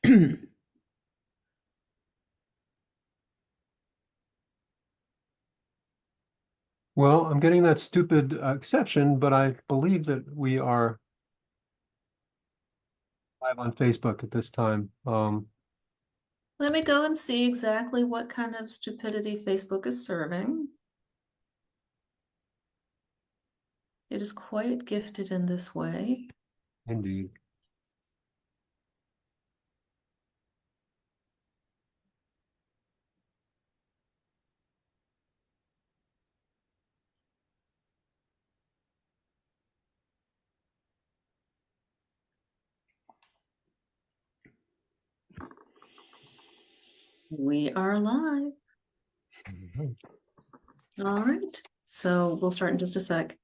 Well, I'm getting that stupid exception, but I believe that we are live on Facebook at this time. Let me go and see exactly what kind of stupidity Facebook is serving. It is quite gifted in this way. Indeed. We are live. All right. So we'll start in just a sec.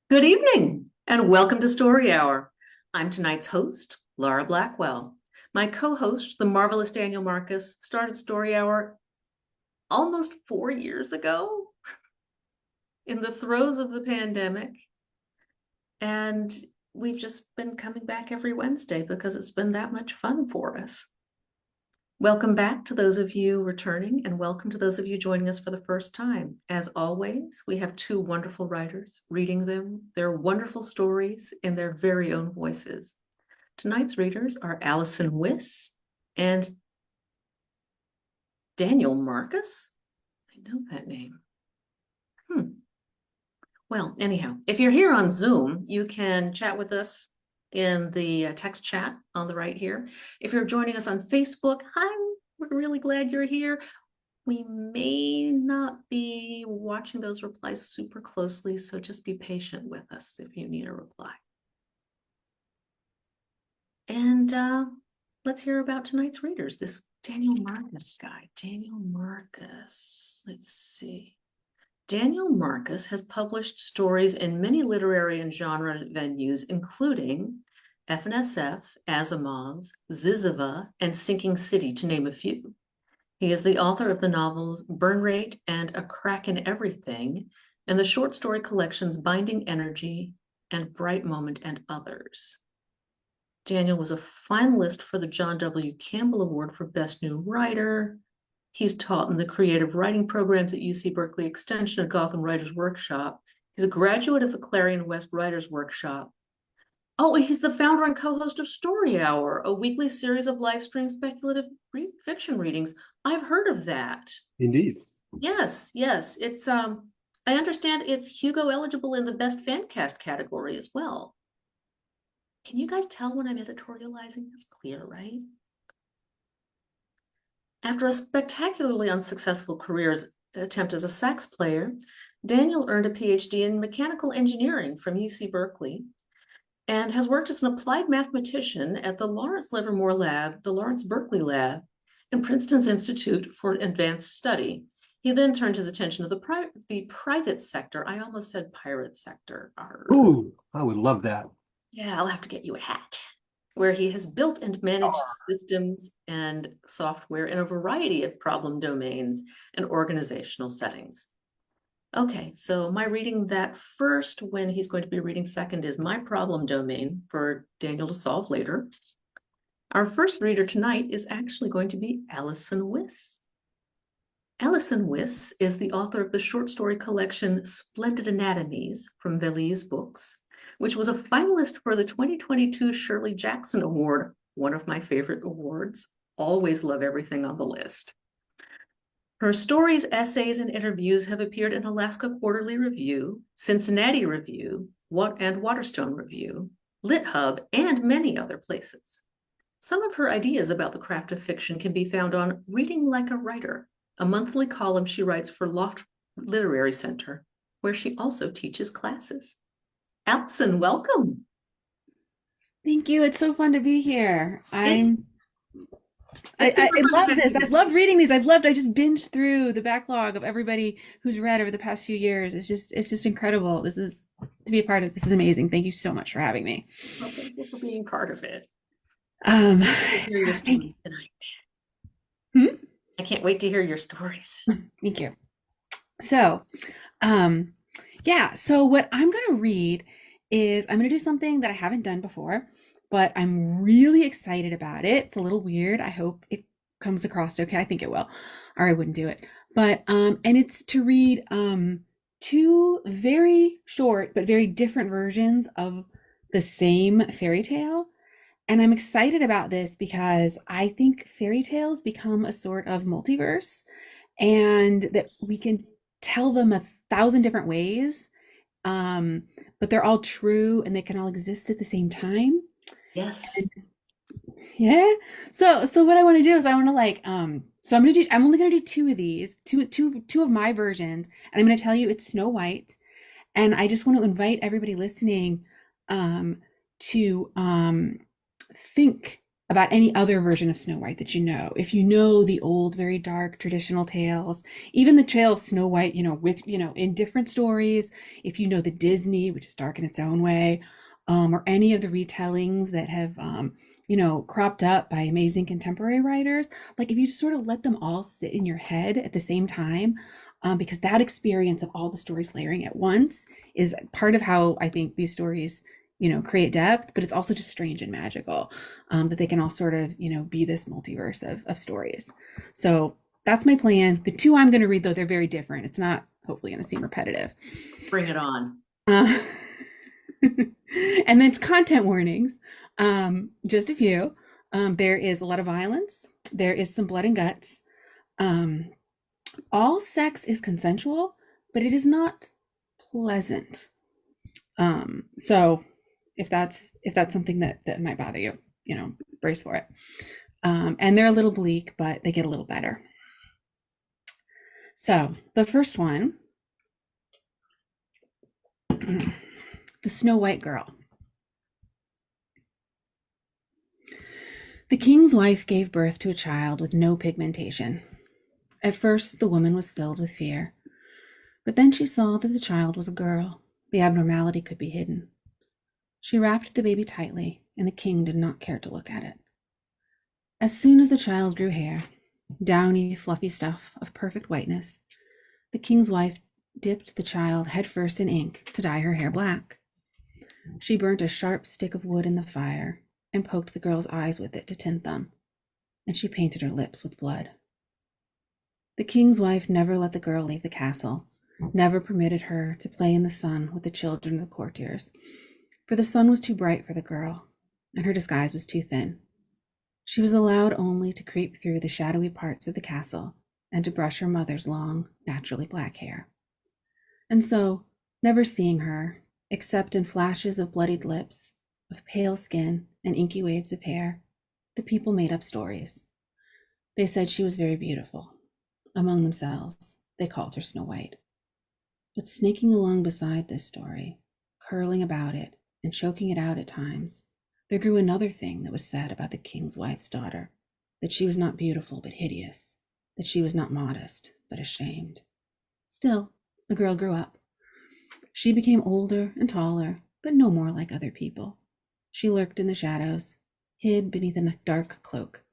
Good evening and welcome to Story Hour. I'm tonight's host, Laura Blackwell. My co-host, the marvelous Daniel Marcus, started Story Hour almost 4 years ago in the throes of the pandemic. And we've just been coming back every Wednesday because it's been that much fun for us. Welcome back to those of you returning, and welcome to those of you joining us for the first time. As always, we have two wonderful writers reading their wonderful stories in their very own voices. Tonight's readers are Allison Wyss and Daniel Marcus. I know that name. Well, anyhow, if you're here on Zoom, you can chat with us in the text chat on the right here. If you're joining us on Facebook, hi, we're really glad you're here. We may not be watching those replies super closely, so just be patient with us if you need a reply. And let's hear about tonight's readers. This Daniel Marcus guy, Daniel Marcus, let's see. Daniel Marcus has published stories in many literary and genre venues, including FNSF, Asimov's, Zizova, and Sinking City, to name a few. He is the author of the novels Burn Rate and A Crack in Everything, and the short story collections Binding Energy and Bright Moment and Others. Daniel was a finalist for the John W. Campbell Award for Best New Writer. He's taught in the creative writing programs at UC Berkeley Extension and Gotham Writers Workshop. He's a graduate of the Clarion West Writers Workshop. Oh, and he's the founder and co-host of Story Hour, a weekly series of live stream speculative fiction readings. I've heard of that. Indeed. Yes. It's I understand it's Hugo eligible in the Best Fan Cast category as well. Can you guys tell when I'm editorializing? That's clear, right? After a spectacularly unsuccessful career attempt as a sax player, Daniel earned a PhD in mechanical engineering from UC Berkeley and has worked as an applied mathematician at the Lawrence Livermore Lab, the Lawrence Berkeley Lab, and Princeton's Institute for Advanced Study. He then turned his attention to the private sector. I almost said pirate sector. Ooh, I would love that. Yeah, I'll have to get you a hat. Where he has built and managed systems and software in a variety of problem domains and organizational settings. Okay, so my reading that first when he's going to be reading second is my problem domain for Daniel to solve later. Our first reader tonight is actually going to be Allison Wyss. Allison Wyss is the author of the short story collection Splendid Anatomies from Valise Books, which was a finalist for the 2022 Shirley Jackson Award, one of my favorite awards. Always love everything on the list. Her stories, essays, and interviews have appeared in Alaska Quarterly Review, Cincinnati Review, and Waterstone Review, LitHub, and many other places. Some of her ideas about the craft of fiction can be found on Reading Like a Writer, a monthly column she writes for Loft Literary Center, where she also teaches classes. Allison, welcome. Thank you. It's so fun to be here. I super love fun to this. have you. I've loved reading these. I just binged through the backlog of everybody who's read over the past few years. It's just incredible. This is to be a part of. This is amazing. Thank you so much for having me. Well, thank you for being part of it. Um, Hear your thank stories tonight. Hmm? I can't wait to hear your stories. Thank you. So, yeah. So what I'm going to read is I'm going to do something that I haven't done before, but I'm really excited about it. It's a little weird. I hope it comes across okay. I think it will, or I wouldn't do it. But and it's to read two very short but very different versions of the same fairy tale. And I'm excited about this because I think fairy tales become a sort of multiverse and that we can tell them 1,000 different ways. Um, but they're all true and they can all exist at the same time. Yes. Yeah. So what I want to do is I want to I'm only gonna do two of these, two of my versions, and I'm gonna tell you it's Snow White. And I just want to invite everybody listening to think about any other version of Snow White that you know. If you know the old, very dark traditional tales, even the tale of Snow White, with, in different stories, if you know the Disney, which is dark in its own way, or any of the retellings that have, cropped up by amazing contemporary writers, like if you just sort of let them all sit in your head at the same time, because that experience of all the stories layering at once is part of how I think these stories create depth, but it's also just strange and magical, that they can all sort of be this multiverse of stories. So that's my plan. The two I'm going to read, though, they're very different. It's not hopefully going to seem repetitive. Bring it on. And then content warnings, just a few. There is a lot of violence. There is some blood and guts. All sex is consensual, but it is not pleasant. So if that's something that might bother you, brace for it. And they're a little bleak, but they get a little better. So the first one, the Snow White Girl. The king's wife gave birth to a child with no pigmentation. At first, the woman was filled with fear, but then she saw that the child was a girl. The abnormality could be hidden. She wrapped the baby tightly, and the king did not care to look at it. As soon as the child grew hair, downy, fluffy stuff of perfect whiteness, the king's wife dipped the child headfirst in ink to dye her hair black. She burnt a sharp stick of wood in the fire and poked the girl's eyes with it to tint them, and she painted her lips with blood. The king's wife never let the girl leave the castle, never permitted her to play in the sun with the children of the courtiers, for the sun was too bright for the girl, and her disguise was too thin. She was allowed only to creep through the shadowy parts of the castle and to brush her mother's long, naturally black hair. And so, never seeing her, except in flashes of bloodied lips, of pale skin and inky waves of hair, the people made up stories. They said she was very beautiful. Among themselves, they called her Snow White. But snaking along beside this story, curling about it and choking it out at times, there grew another thing that was said about the king's wife's daughter, that she was not beautiful but hideous, that she was not modest but ashamed. Still, the girl grew up. She became older and taller, but no more like other people. She lurked in the shadows, hid beneath a dark cloak.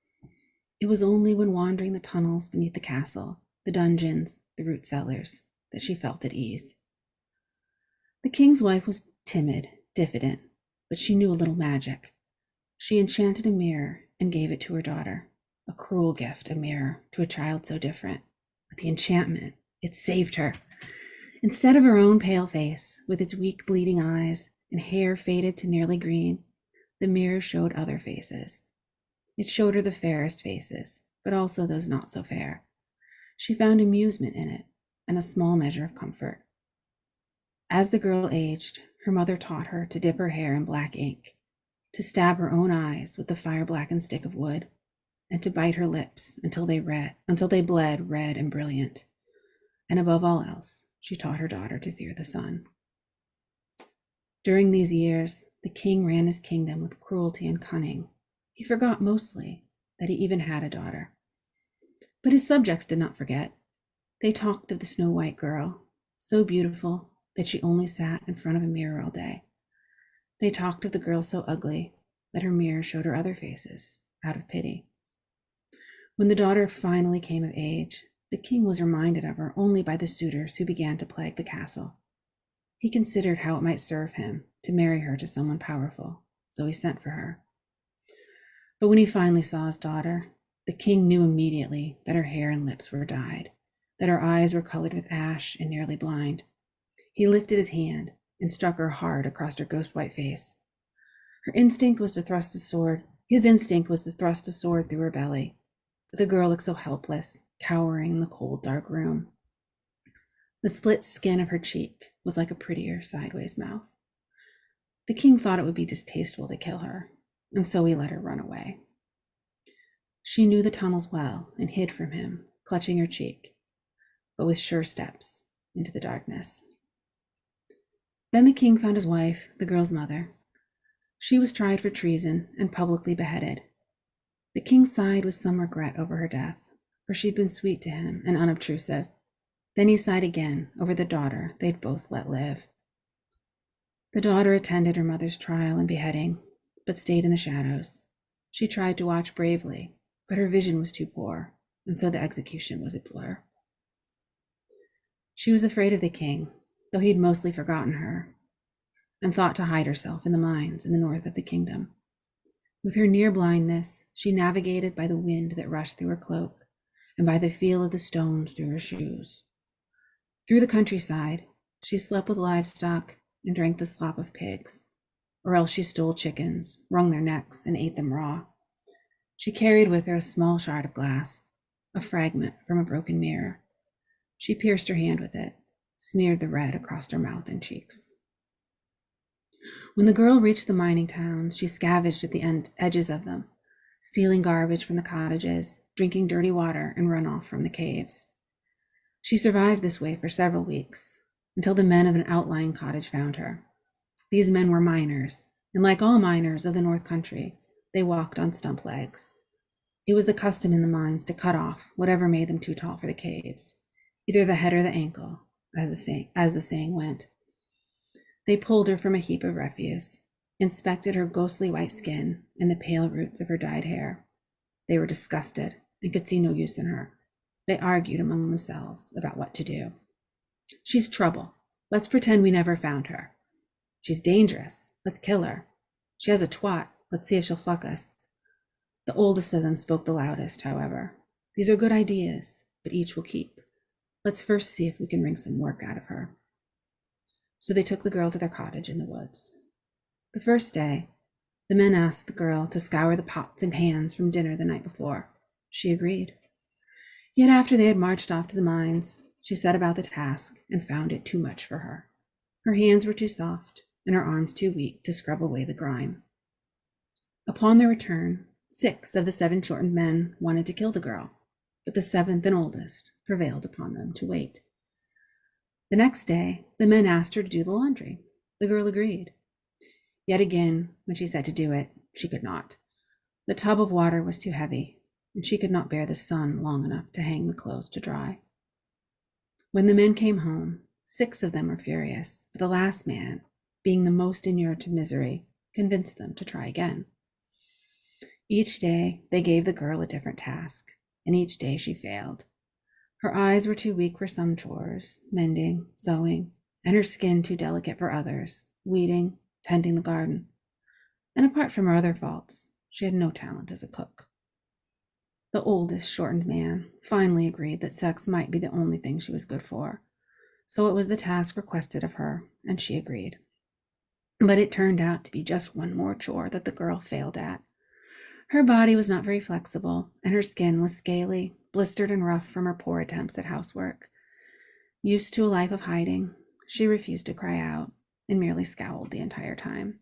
It was only when wandering the tunnels beneath the castle, the dungeons, the root cellars, that she felt at ease. The king's wife was timid, diffident, but she knew a little magic. She enchanted a mirror and gave it to her daughter. A cruel gift, a mirror, to a child so different. But the enchantment, it saved her. Instead of her own pale face, with its weak bleeding eyes and hair faded to nearly green, the mirror showed other faces. It showed her the fairest faces, but also those not so fair. She found amusement in it and a small measure of comfort. As the girl aged, her mother taught her to dip her hair in black ink, to stab her own eyes with the fire-blackened stick of wood, and to bite her lips until they bled red and brilliant. And above all else, she taught her daughter to fear the sun. During these years, the king ran his kingdom with cruelty and cunning. He forgot mostly that he even had a daughter. But his subjects did not forget. They talked of the Snow White girl, so beautiful that she only sat in front of a mirror all day. They talked of the girl so ugly that her mirror showed her other faces, out of pity. When the daughter finally came of age, the king was reminded of her only by the suitors who began to plague the castle. He considered how it might serve him to marry her to someone powerful, so he sent for her. But when he finally saw his daughter, the king knew immediately that her hair and lips were dyed, that her eyes were colored with ash and nearly blind. He lifted his hand and struck her hard across her ghost-white face. His instinct was to thrust a sword through her belly, but the girl looked so helpless, cowering in the cold, dark room. The split skin of her cheek was like a prettier sideways mouth. The king thought it would be distasteful to kill her, and so he let her run away. She knew the tunnels well and hid from him, clutching her cheek, but with sure steps into the darkness. Then the king found his wife, the girl's mother. She was tried for treason and publicly beheaded. The king sighed with some regret over her death, for she'd been sweet to him and unobtrusive. Then he sighed again over the daughter they'd both let live. The daughter attended her mother's trial and beheading, but stayed in the shadows. She tried to watch bravely, but her vision was too poor, and so the execution was a blur. She was afraid of the king, though he'd mostly forgotten her, and thought to hide herself in the mines in the north of the kingdom. With her near blindness, she navigated by the wind that rushed through her cloak and by the feel of the stones through her shoes. Through the countryside, she slept with livestock and drank the slop of pigs, or else she stole chickens, wrung their necks, and ate them raw. She carried with her a small shard of glass, a fragment from a broken mirror. She pierced her hand with it, smeared the red across her mouth and cheeks. When the girl reached the mining towns, she scavenged at the edges of them, stealing garbage from the cottages, drinking dirty water and runoff from the caves. She survived this way for several weeks, until the men of an outlying cottage found her. These men were miners, and like all miners of the North Country, they walked on stump legs. It was the custom in the mines to cut off whatever made them too tall for the caves, either the head or the ankle, as the saying went. They pulled her from a heap of refuse, inspected her ghostly white skin and the pale roots of her dyed hair. They were disgusted and could see no use in her. They argued among themselves about what to do. She's trouble. Let's pretend we never found her. She's dangerous. Let's kill her. She has a twat. Let's see if she'll fuck us. The oldest of them spoke the loudest, however. These are good ideas, but each will keep. Let's first see if we can wring some work out of her. So they took the girl to their cottage in the woods. The first day, the men asked the girl to scour the pots and pans from dinner the night before. She agreed. Yet after they had marched off to the mines, she set about the task and found it too much for her. Her hands were too soft and her arms too weak to scrub away the grime. Upon their return, 6 of the 7 shortened men wanted to kill the girl, but the 7th and oldest prevailed upon them to wait. The next day, the men asked her to do the laundry. The girl agreed. Yet again, when she said to do it, she could not. The tub of water was too heavy, and she could not bear the sun long enough to hang the clothes to dry. When the men came home, 6 of them were furious, but the last man, being the most inured to misery, convinced them to try again. Each day, they gave the girl a different task, and each day she failed. Her eyes were too weak for some chores, mending, sewing, and her skin too delicate for others, weeding, tending the garden. And apart from her other faults, she had no talent as a cook. The oldest shortened man finally agreed that sex might be the only thing she was good for, so it was the task requested of her, and she agreed. But it turned out to be just one more chore that the girl failed at. Her body was not very flexible, and her skin was scaly, blistered and rough from her poor attempts at housework. Used to a life of hiding, she refused to cry out and merely scowled the entire time.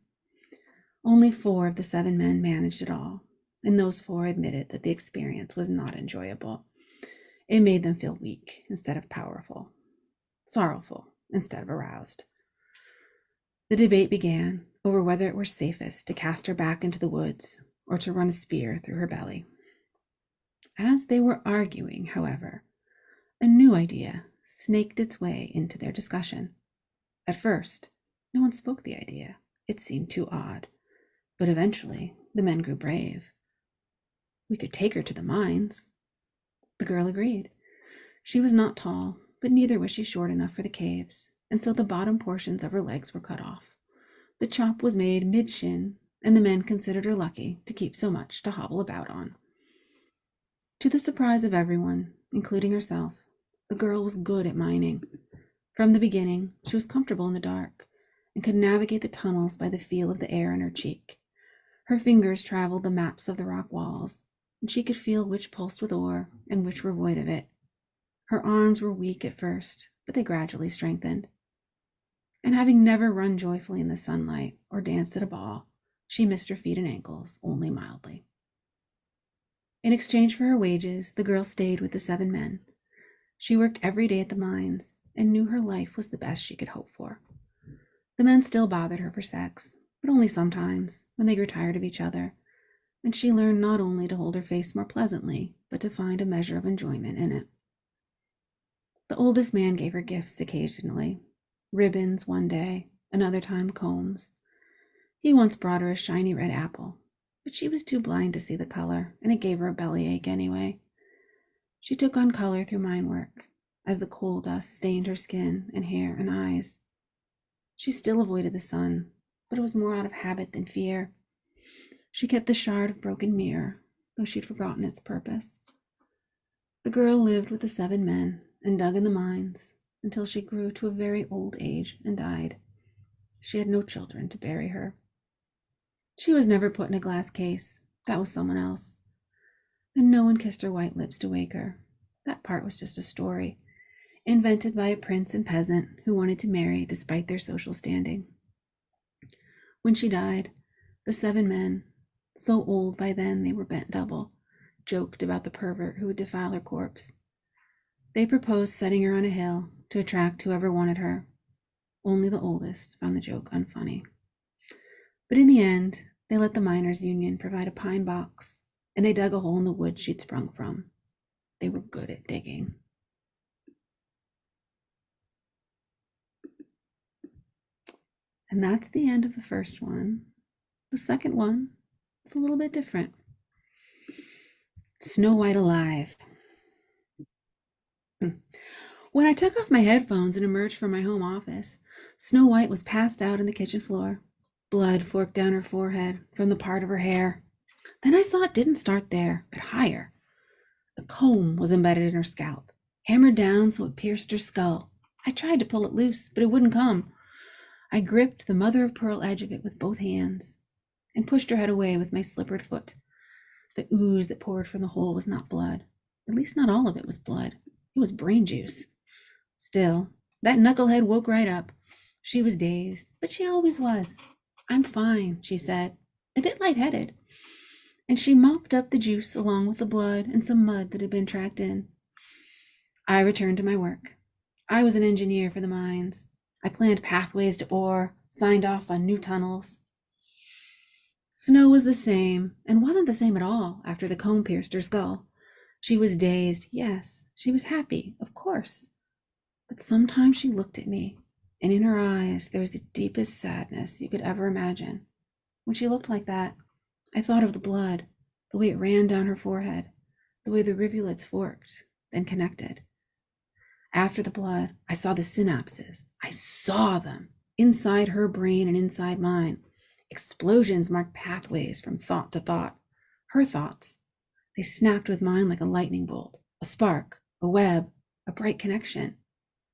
Only 4 of the 7 men managed it all, and those 4 admitted that the experience was not enjoyable. It made them feel weak instead of powerful, sorrowful instead of aroused. The debate began over whether it were safest to cast her back into the woods or to run a spear through her belly. As they were arguing, however, a new idea snaked its way into their discussion. At first, no one spoke the idea. It seemed too odd. But eventually, the men grew brave. We could take her to the mines. The girl agreed. She was not tall, but neither was she short enough for the caves, and so the bottom portions of her legs were cut off. The chop was made mid-shin, and the men considered her lucky to keep so much to hobble about on. To the surprise of everyone, including herself, the girl was good at mining. From the beginning, she was comfortable in the dark and could navigate the tunnels by the feel of the air in her cheek. Her fingers traveled the maps of the rock walls, and she could feel which pulsed with ore and which were void of it. Her arms were weak at first, but they gradually strengthened. And having never run joyfully in the sunlight or danced at a ball, she missed her feet and ankles only mildly. In exchange for her wages, the girl stayed with the 7 men. She worked every day at the mines and knew her life was the best she could hope for. The men still bothered her for sex, but only sometimes, when they grew tired of each other, and she learned not only to hold her face more pleasantly, but to find a measure of enjoyment in it. The oldest man gave her gifts occasionally, ribbons one day, another time combs. He once brought her a shiny red apple, but she was too blind to see the color, and it gave her a bellyache anyway. She took on color through mine work, as the coal dust stained her skin and hair and eyes. She still avoided the sun, but it was more out of habit than fear. She kept the shard of broken mirror, though she'd forgotten its purpose. The girl lived with the 7 men and dug in the mines until she grew to a very old age and died. She had no children to bury her. She was never put in a glass case. That was someone else. And no one kissed her white lips to wake her. That part was just a story, invented by a prince and peasant who wanted to marry despite their social standing. When she died, the 7 men, so old by then they were bent double, joked about the pervert who would defile her corpse. They proposed setting her on a hill to attract whoever wanted her. Only the oldest found the joke unfunny. But in the end, they let the miners' union provide a pine box, and they dug a hole in the wood she'd sprung from. They were good at digging. And that's the end of the first one. The second one is a little bit different. Snow White Alive. When I took off my headphones and emerged from my home office, Snow White was passed out on the kitchen floor. Blood forked down her forehead from the part of her hair. Then I saw it didn't start there, but higher. A comb was embedded in her scalp, hammered down so it pierced her skull. I tried to pull it loose, but it wouldn't come. I gripped the mother-of-pearl edge of it with both hands and pushed her head away with my slippered foot. The ooze that poured from the hole was not blood. At least not all of it was blood. It was brain juice. Still, that knucklehead woke right up. She was dazed, but she always was. "I'm fine," she said, a bit lightheaded. And she mopped up the juice along with the blood and some mud that had been tracked in. I returned to my work. I was an engineer for the mines. I planned pathways to ore, signed off on new tunnels. Snow was the same, and wasn't the same at all after the comb pierced her skull. She was dazed, yes. She was happy, of course. But sometimes she looked at me, and in her eyes there was the deepest sadness you could ever imagine. When she looked like that, I thought of the blood, the way it ran down her forehead, the way the rivulets forked, then connected. After the blood, I saw the synapses. I saw them, inside her brain and inside mine. Explosions marked pathways from thought to thought. Her thoughts. They snapped with mine like a lightning bolt, a spark, a web, a bright connection.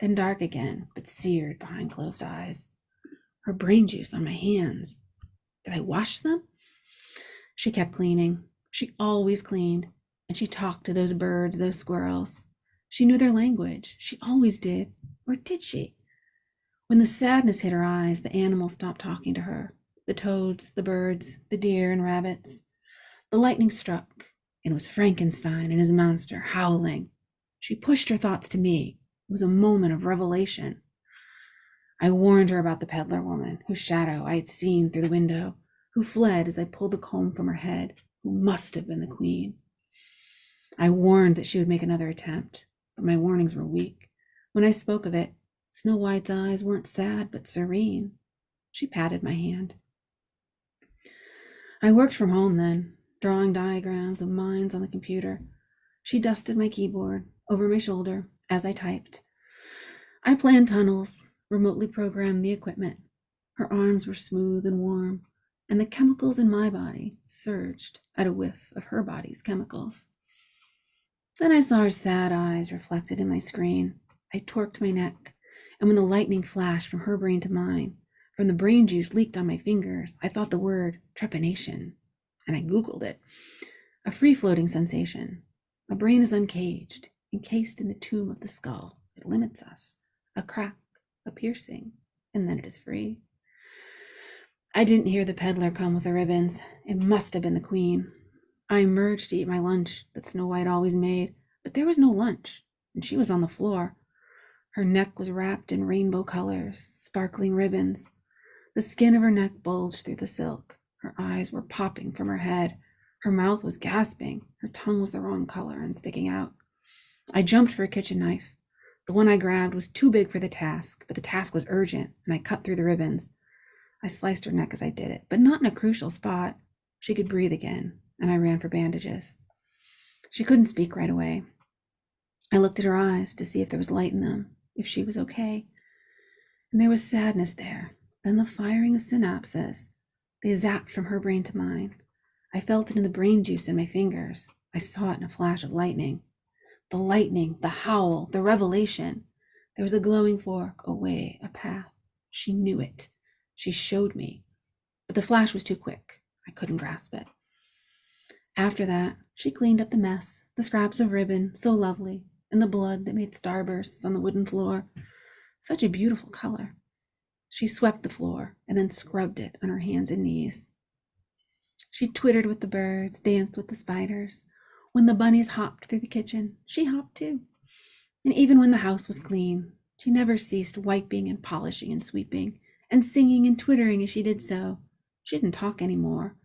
Then dark again, but seared behind closed eyes. Her brain juice on my hands. Did I wash them? She kept cleaning. She always cleaned. And she talked to those birds, those squirrels. She knew their language. She always did. Or did she? When the sadness hit her eyes, the animals stopped talking to her. The toads, the birds, the deer and rabbits. The lightning struck, and it was Frankenstein and his monster howling. She pushed her thoughts to me. It was a moment of revelation. I warned her about the peddler woman, whose shadow I had seen through the window, who fled as I pulled the comb from her head, who must have been the queen. I warned that she would make another attempt, but my warnings were weak. When I spoke of it, Snow White's eyes weren't sad, but serene. She patted my hand. I worked from home then, drawing diagrams of mines on the computer. She dusted my keyboard over my shoulder as I typed. I planned tunnels, remotely programmed the equipment. Her arms were smooth and warm, and the chemicals in my body surged at a whiff of her body's chemicals. Then I saw her sad eyes reflected in my screen. I torqued my neck, and when the lightning flashed from her brain to mine, from the brain juice leaked on my fingers, I thought the word trepanation, and I Googled it. A free-floating sensation. A brain is uncaged, encased in the tomb of the skull. It limits us. A crack, a piercing, and then it is free. I didn't hear the peddler come with the ribbons. It must have been the queen. I emerged to eat my lunch that Snow White always made, but there was no lunch, and she was on the floor. Her neck was wrapped in rainbow colors, sparkling ribbons. The skin of her neck bulged through the silk. Her eyes were popping from her head. Her mouth was gasping. Her tongue was the wrong color and sticking out. I jumped for a kitchen knife. The one I grabbed was too big for the task, but the task was urgent, and I cut through the ribbons. I sliced her neck as I did it, but not in a crucial spot. She could breathe again, and I ran for bandages. She couldn't speak right away. I looked at her eyes to see if there was light in them, if she was okay. And there was sadness there, then the firing of synapses. They zapped from her brain to mine. I felt it in the brain juice in my fingers. I saw it in a flash of lightning. The lightning, the howl, the revelation. There was a glowing fork, a way, a path. She knew it. She showed me. But the flash was too quick. I couldn't grasp it. After that, she cleaned up the mess, the scraps of ribbon, so lovely, and the blood that made starbursts on the wooden floor. Such a beautiful color. She swept the floor and then scrubbed it on her hands and knees. She twittered with the birds, danced with the spiders. When the bunnies hopped through the kitchen, she hopped too. And even when the house was clean, she never ceased wiping and polishing and sweeping, and singing and twittering as she did so. She didn't talk anymore.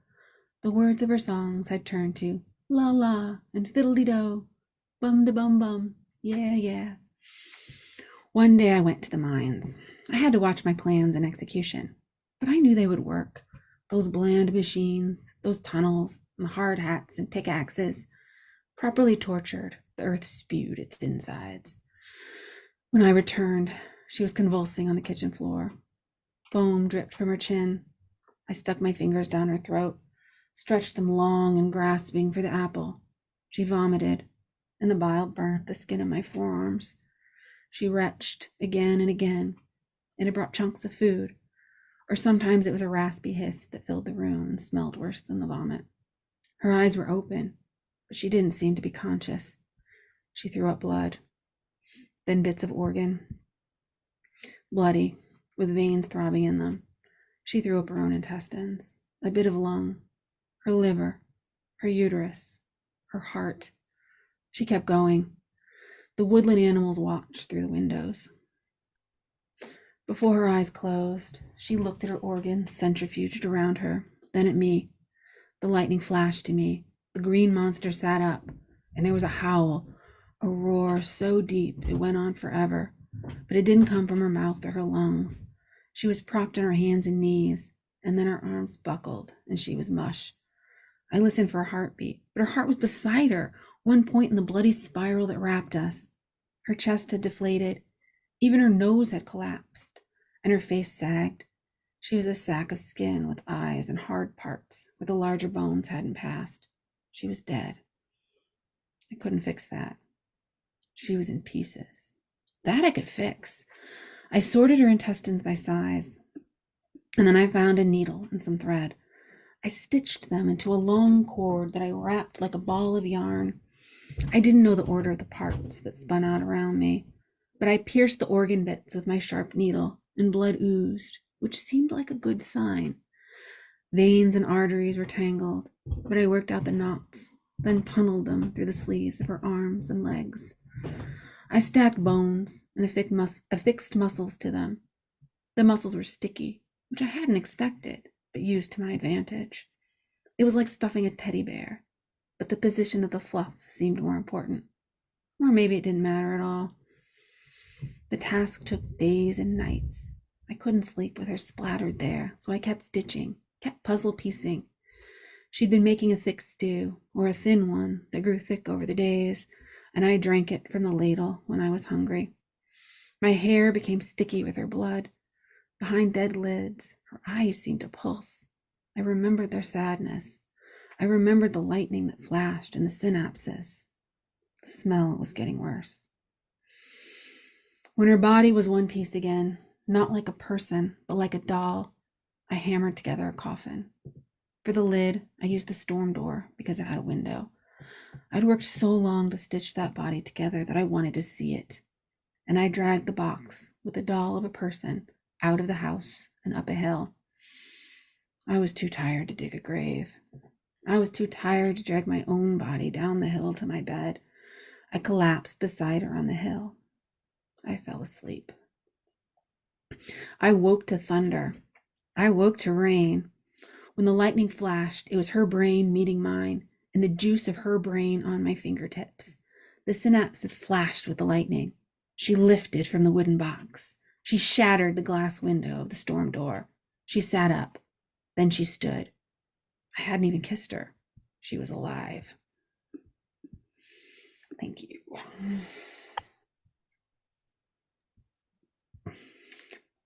The words of her songs had turned to la la and fiddle-de-do, bum-de-bum-bum, yeah, yeah. One day I went to the mines. I had to watch my plans in execution, but I knew they would work. Those bland machines, those tunnels, and hard hats and pickaxes. Properly tortured, the earth spewed its insides. When I returned, she was convulsing on the kitchen floor. Foam dripped from her chin. I stuck my fingers down her throat, stretched them long and grasping for the apple. She vomited, and the bile burnt the skin of my forearms. She retched again and again, and it brought chunks of food, or sometimes it was a raspy hiss that filled the room and smelled worse than the vomit. Her eyes were open, but she didn't seem to be conscious. She threw up blood, then bits of organ, bloody, with veins throbbing in them. She threw up her own intestines, a bit of lung, her liver, her uterus, her heart. She kept going. The woodland animals watched through the windows. Before her eyes closed, she looked at her organs centrifuged around her, then at me. The lightning flashed to me. The green monster sat up, and there was a howl, a roar so deep it went on forever, but it didn't come from her mouth or her lungs. She was propped on her hands and knees, and then her arms buckled, and she was mush. I listened for a heartbeat, but her heart was beside her, one point in the bloody spiral that wrapped us. Her chest had deflated, even her nose had collapsed, and her face sagged. She was a sack of skin with eyes and hard parts where the larger bones hadn't passed. She was dead. I couldn't fix that. She was in pieces. That I could fix. I sorted her intestines by size, and then I found a needle and some thread. I stitched them into a long cord that I wrapped like a ball of yarn. I didn't know the order of the parts that spun out around me, but I pierced the organ bits with my sharp needle, and blood oozed, which seemed like a good sign. Veins and arteries were tangled, but I worked out the knots, then tunneled them through the sleeves of her arms and legs. I stacked bones and affixed muscles to them. The muscles were sticky, which I hadn't expected, but used to my advantage. It was like stuffing a teddy bear, but the position of the fluff seemed more important. Or maybe it didn't matter at all. The task took days and nights. I couldn't sleep with her splattered there, so I kept stitching, kept puzzle piecing. She'd been making a thick stew, or a thin one that grew thick over the days, and I drank it from the ladle when I was hungry. My hair became sticky with her blood. Behind dead lids, her eyes seemed to pulse. I remembered their sadness. I remembered the lightning that flashed and the synapses. The smell was getting worse. When her body was one piece again, not like a person, but like a doll, I hammered together a coffin. For the lid, I used the storm door because it had a window. I'd worked so long to stitch that body together that I wanted to see it. And I dragged the box with the doll of a person out of the house and up a hill. I was too tired to dig a grave. I was too tired to drag my own body down the hill to my bed. I collapsed beside her on the hill. I fell asleep. I woke to thunder. I woke to rain. When the lightning flashed, it was her brain meeting mine, and the juice of her brain on my fingertips. The synapses flashed with the lightning. She lifted from the wooden box. She shattered the glass window of the storm door. She sat up. Then she stood. I hadn't even kissed her. She was alive. Thank you.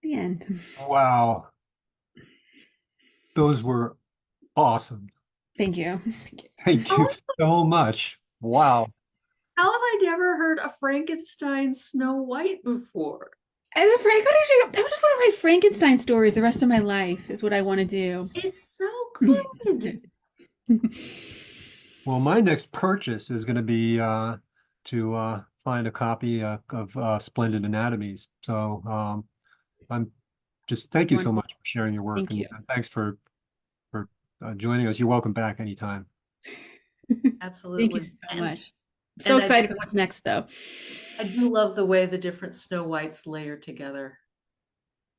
The end. Wow. Those were awesome. Thank you. Thank you so much. Wow. How have I never heard a Frankenstein Snow White before? I want to write Frankenstein stories the rest of my life is what I want to do. It's so good. Well, my next purchase is going to be to find a copy of Splendid Anatomies. So I'm just thank you so much for sharing your work. Thank you. And thanks for joining us. You're welcome back anytime. Absolutely. Thank you so much. So excited for what's next, though. I do love the way the different Snow Whites layer together.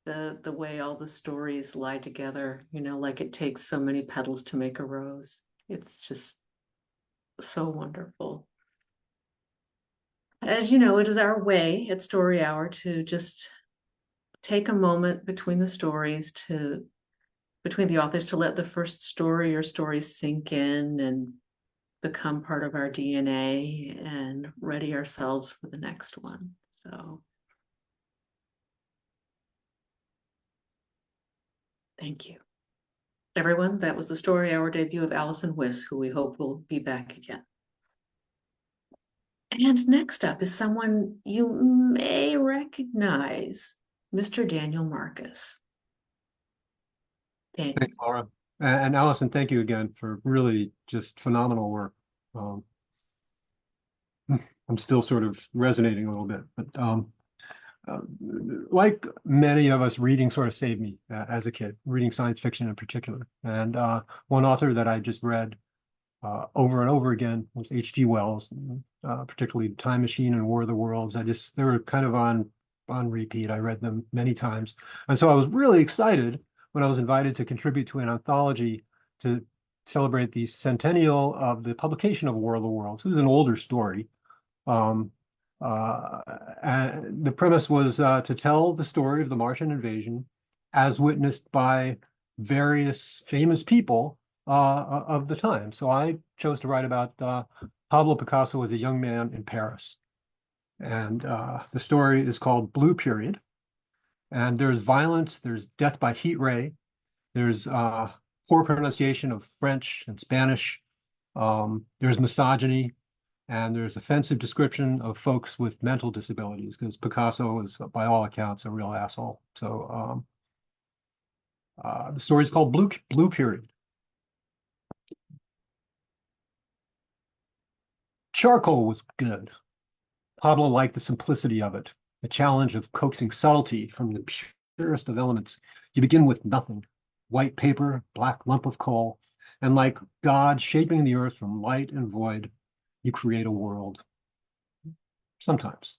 The way all the stories lie together, you know, like it takes so many petals to make a rose. It's just so wonderful. As you know, it is our way at Story Hour to just take a moment between the stories between the authors to let the first story or stories sink in and become part of our DNA and ready ourselves for the next one. So thank you. Everyone, that was the Story Hour debut of Allison Wyss, who we hope will be back again. And next up is someone you may recognize, Mr. Daniel Marcus. Daniel. Thanks, Laura. And Allison, thank you again for really just phenomenal work. I'm still sort of resonating a little bit, but like many of us, reading sort of saved me as a kid, reading science fiction in particular. And one author that I just read over and over again was H.G. Wells, particularly Time Machine and War of the Worlds. They were kind of on repeat. I read them many times. And so I was really excited when I was invited to contribute to an anthology to celebrate the centennial of the publication of War of the Worlds. This is an older story. And the premise was to tell the story of the Martian invasion as witnessed by various famous people of the time. So I chose to write about Pablo Picasso as a young man in Paris. And the story is called Blue Period. And there's violence, there's death by heat ray, there's poor pronunciation of French and Spanish, there's misogyny, and there's offensive description of folks with mental disabilities, because Picasso is, by all accounts, a real asshole. So the story is called Blue Period. Charcoal was good. Pablo liked the simplicity of it, the challenge of coaxing subtlety from the purest of elements. You begin with nothing, white paper, black lump of coal, and like God shaping the earth from light and void, you create a world. Sometimes.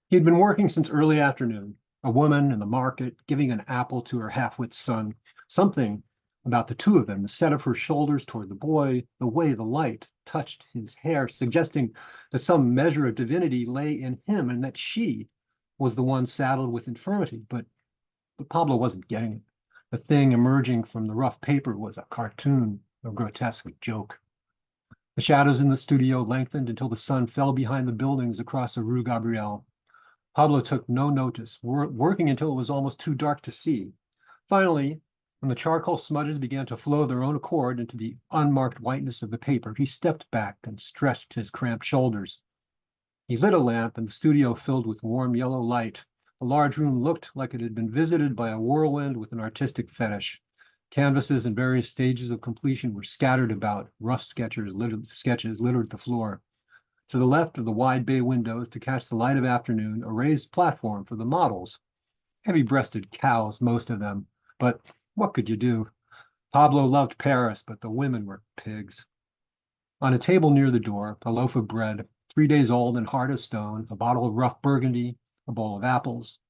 He had been working since early afternoon, a woman in the market giving an apple to her half-wit son, something about the two of them, the set of her shoulders toward the boy, the way the light touched his hair, suggesting that some measure of divinity lay in him and that she was the one saddled with infirmity. But Pablo wasn't getting it. The thing emerging from the rough paper was a cartoon, a grotesque joke. The shadows in the studio lengthened until the sun fell behind the buildings across the Rue Gabrielle. Pablo took no notice, working until it was almost too dark to see. Finally, when the charcoal smudges began to flow of their own accord into the unmarked whiteness of the paper, he stepped back and stretched his cramped shoulders. He lit a lamp, and the studio filled with warm yellow light. The large room looked like it had been visited by a whirlwind with an artistic fetish. Canvases in various stages of completion were scattered about. Rough sketches littered the floor. To the left of the wide bay windows, to catch the light of afternoon, a raised platform for the models. Heavy-breasted cows, most of them. But what could you do? Pablo loved Paris, but the women were pigs. On a table near the door, a loaf of bread, 3 days old and hard as stone, a bottle of rough Burgundy, a bowl of apples,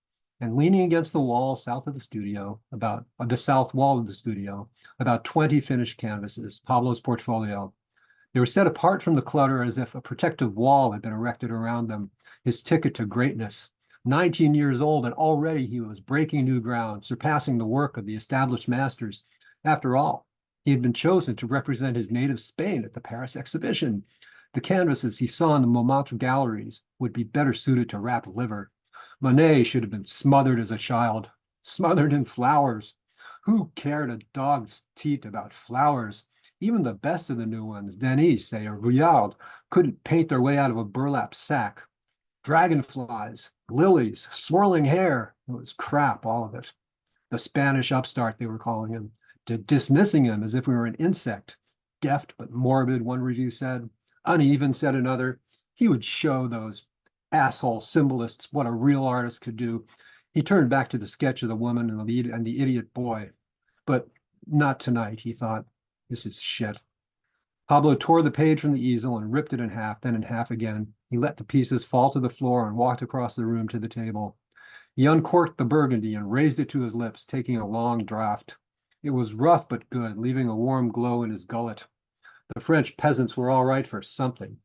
and leaning against the wall south of the studio, about the south wall of the studio, about 20 finished canvases, Pablo's portfolio. They were set apart from the clutter as if a protective wall had been erected around them, his ticket to greatness. 19 years old, and already he was breaking new ground, surpassing the work of the established masters. After all, he had been chosen to represent his native Spain at the Paris exhibition. The canvases he saw in the Montmartre galleries would be better suited to wrap liver. Monet should have been smothered as a child, smothered in flowers. Who cared a dog's teat about flowers? Even the best of the new ones, Denis, say, or Vuillard, couldn't paint their way out of a burlap sack. Dragonflies, lilies, swirling hair. It was crap, all of it. The Spanish upstart, they were calling him, dismissing him as if we were an insect. Deft but morbid, one review said. Uneven, said another. He would show those asshole symbolists what a real artist could do. He turned back to the sketch of the woman and the idiot boy. But not tonight, he thought. This is shit. Pablo tore the page from the easel and ripped it in half, then in half again. He let the pieces fall to the floor and walked across the room to the table. He uncorked the Burgundy and raised it to his lips, taking a long draught. It was rough but good, leaving a warm glow in his gullet. The French peasants were all right for something.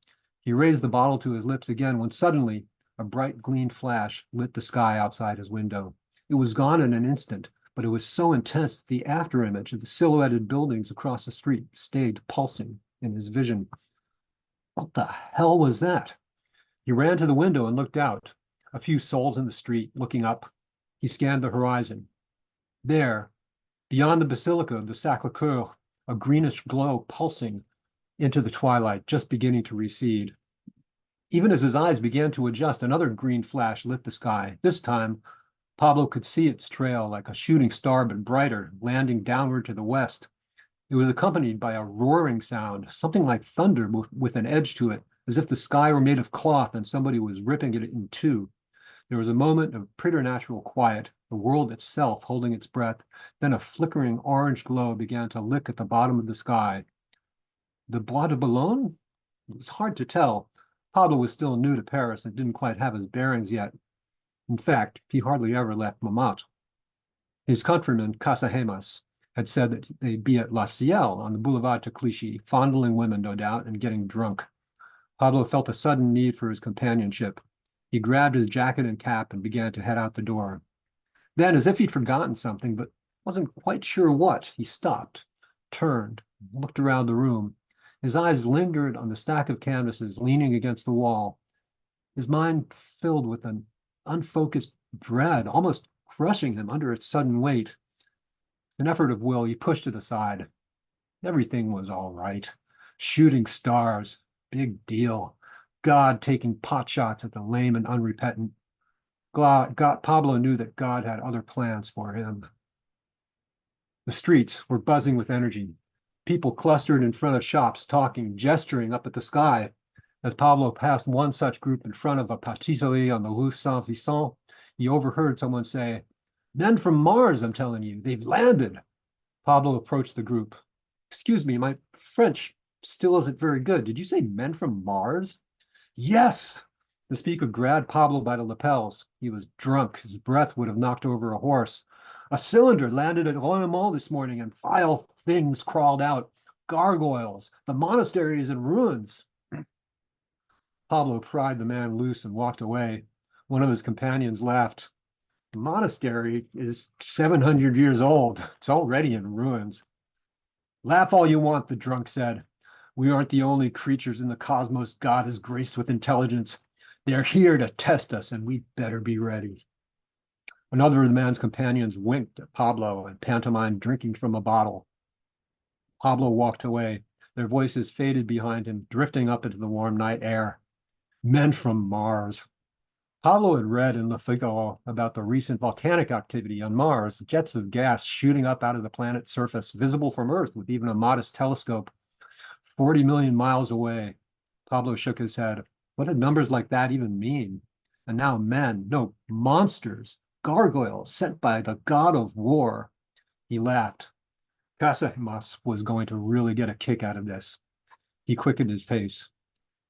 He raised the bottle to his lips again when suddenly a bright green flash lit the sky outside his window. It was gone in an instant, but it was so intense that the afterimage of the silhouetted buildings across the street stayed pulsing in his vision. What the hell was that? He ran to the window and looked out. A few souls in the street, looking up. He scanned the horizon. There, beyond the Basilica of the Sacré-Cœur, a greenish glow pulsing into the twilight, just beginning to recede. Even as his eyes began to adjust, another green flash lit the sky. This time, Pablo could see its trail like a shooting star, but brighter, landing downward to the west. It was accompanied by a roaring sound, something like thunder with an edge to it, as if the sky were made of cloth and somebody was ripping it in two. There was a moment of preternatural quiet, the world itself holding its breath. Then a flickering orange glow began to lick at the bottom of the sky. The Bois de Boulogne? It was hard to tell. Pablo was still new to Paris and didn't quite have his bearings yet. In fact, he hardly ever left Montmartre. His countryman, Casagemas, had said that they'd be at La Ciel on the boulevard to Clichy, fondling women, no doubt, and getting drunk. Pablo felt a sudden need for his companionship. He grabbed his jacket and cap and began to head out the door. Then, as if he'd forgotten something, but wasn't quite sure what, he stopped, turned, looked around the room. His eyes lingered on the stack of canvases leaning against the wall. His mind filled with an unfocused dread, almost crushing him under its sudden weight. An effort of will, he pushed it aside. Everything was all right. Shooting stars, big deal. God taking pot shots at the lame and unrepentant. Pablo knew that God had other plans for him. The streets were buzzing with energy. People clustered in front of shops, talking, gesturing up at the sky. As Pablo passed one such group in front of a patisserie on the Rue Saint-Vincent, he overheard someone say, "Men from Mars, I'm telling you, they've landed." Pablo approached the group. "Excuse me, my French still isn't very good. Did you say men from Mars?" "Yes!" The speaker grabbed Pablo by the lapels. He was drunk. His breath would have knocked over a horse. "A cylinder landed at Royaumont this morning and vile things crawled out. Gargoyles. The monastery is in ruins." Pablo pried the man loose and walked away. One of his companions laughed. "The monastery is 700 years old. It's already in ruins." "Laugh all you want," the drunk said. "We aren't the only creatures in the cosmos God has graced with intelligence. They're here to test us, and we better be ready. Another of the man's companions winked at Pablo and pantomimed drinking from a bottle. Pablo walked away. Their voices faded behind him, drifting up into the warm night air. Men from Mars. Pablo had read in Le Figaro about the recent volcanic activity on Mars, jets of gas shooting up out of the planet's surface, visible from Earth with even a modest telescope, 40 million miles away. Pablo shook his head. What did numbers like that even mean? And now men, no, monsters, gargoyles sent by the god of war. He laughed. Casahemas was going to really get a kick out of this. He quickened his pace.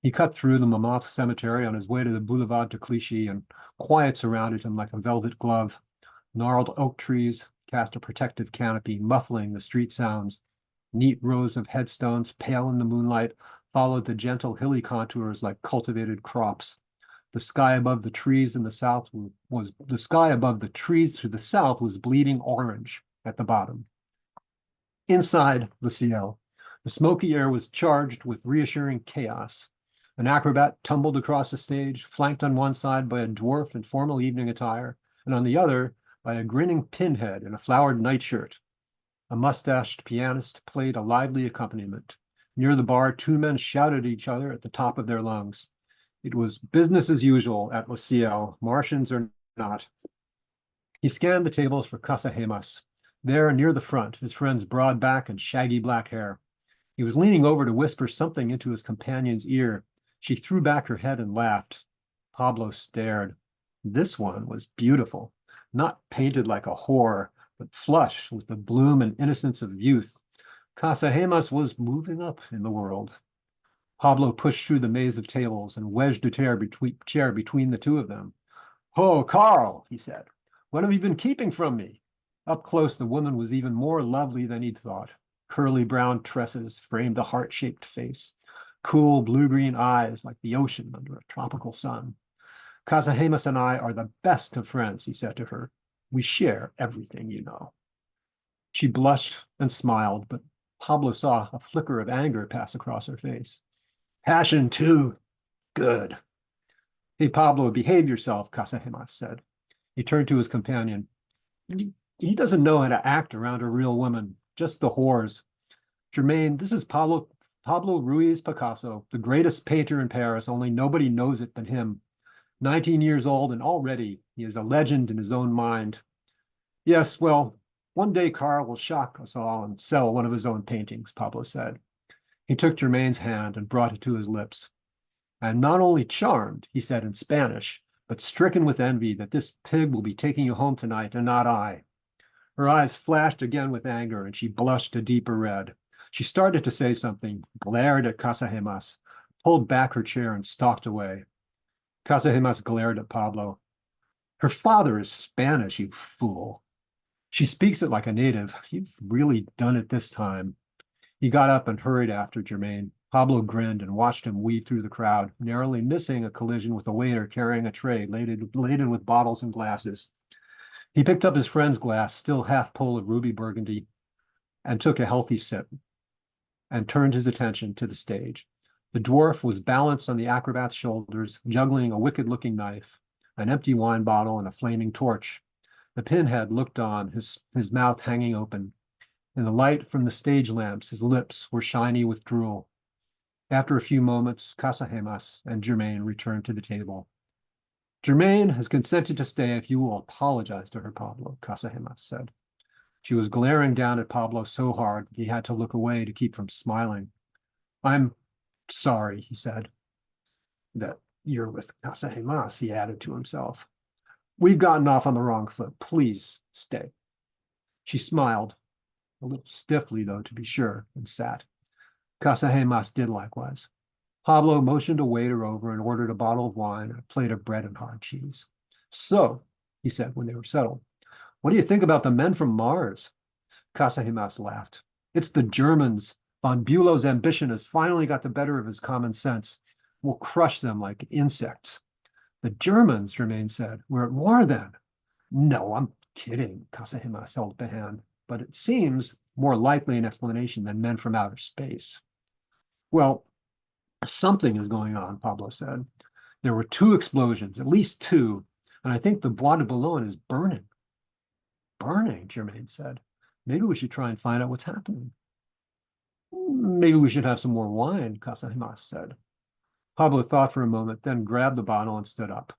He cut through the Montmartre cemetery on his way to the Boulevard de Clichy, and quiet surrounded him like a velvet glove. Gnarled oak trees cast a protective canopy, muffling the street sounds. Neat rows of headstones, pale in the moonlight, followed the gentle hilly contours like cultivated crops. The sky above the trees in the south was the sky above the trees to the south was bleeding orange at the bottom. Inside Le Ciel, the smoky air was charged with reassuring chaos. An acrobat tumbled across the stage, flanked on one side by a dwarf in formal evening attire, and on the other by a grinning pinhead in a flowered nightshirt. A mustached pianist played a lively accompaniment. Near the bar, two men shouted at each other at the top of their lungs. It was business as usual at Le Ciel, Martians or not. He scanned the tables for Casahemas. There, near the front, his friend's broad back and shaggy black hair. He was leaning over to whisper something into his companion's ear. She threw back her head and laughed. Pablo stared. This one was beautiful, not painted like a whore, but flush with the bloom and innocence of youth. Casahemas was moving up in the world. Pablo pushed through the maze of tables and wedged a chair between the two of them. "Oh, Carl," he said, "what have you been keeping from me?" Up close, the woman was even more lovely than he'd thought. Curly brown tresses framed a heart-shaped face. Cool blue-green eyes like the ocean under a tropical sun. "Casahemas and I are the best of friends," he said to her. "We share everything, you know." She blushed and smiled, but Pablo saw a flicker of anger pass across her face. "Passion, too. Good." "Hey, Pablo, behave yourself," Casahemas said. He turned to his companion. He doesn't know how to act around a real woman, just the whores. Germain, this is Pablo Ruiz Picasso, the greatest painter in Paris, only nobody knows it but him. 19 years old, and already he is a legend in his own mind. Yes, well, one day Carl will shock us all and sell one of his own paintings, Pablo said. He took Germain's hand and brought it to his lips. "I'm not only charmed," he said in Spanish, "but stricken with envy that this pig will be taking you home tonight and not I." Her eyes flashed again with anger, and she blushed a deeper red. She started to say something, glared at Casahemas, pulled back her chair, and stalked away. Casahemas glared at Pablo. "Her father is Spanish, you fool. She speaks it like a native. You've really done it this time." He got up and hurried after Germain. Pablo grinned and watched him weave through the crowd, narrowly missing a collision with a waiter carrying a tray laden with bottles and glasses. He picked up his friend's glass, still half full of ruby burgundy, and took a healthy sip, and turned his attention to the stage. The dwarf was balanced on the acrobat's shoulders, juggling a wicked-looking knife, an empty wine bottle, and a flaming torch. The pinhead looked on, his mouth hanging open. In the light from the stage lamps, his lips were shiny with drool. After a few moments, Casahemas and Germain returned to the table. "Germain has consented to stay if you will apologize to her, Pablo," Casahemas said. She was glaring down at Pablo so hard that he had to look away to keep from smiling. "I'm sorry," he said. "That you're with Casahemas," he added to himself. "We've gotten off on the wrong foot. Please stay." She smiled, a little stiffly, though, to be sure, and sat. Casahemas did likewise. Pablo motioned a waiter over and ordered a bottle of wine and a plate of bread and hard cheese. "So," he said when they were settled, "what do you think about the men from Mars?" Casahemas laughed. "It's the Germans. Von Bülow's ambition has finally got the better of his common sense. We'll crush them like insects." "The Germans," Germain said. "We're at war then." "No, I'm kidding," Casahemas held up a hand. "But it seems more likely an explanation than men from outer space." "Well, something is going on," Pablo said. There were 2 explosions, at least 2, and I think the Bois de Boulogne is burning. Burning, Germain said. Maybe we should try and find out what's happening. Maybe we should have some more wine, Casahemas said. Pablo thought for a moment, then grabbed the bottle and stood up.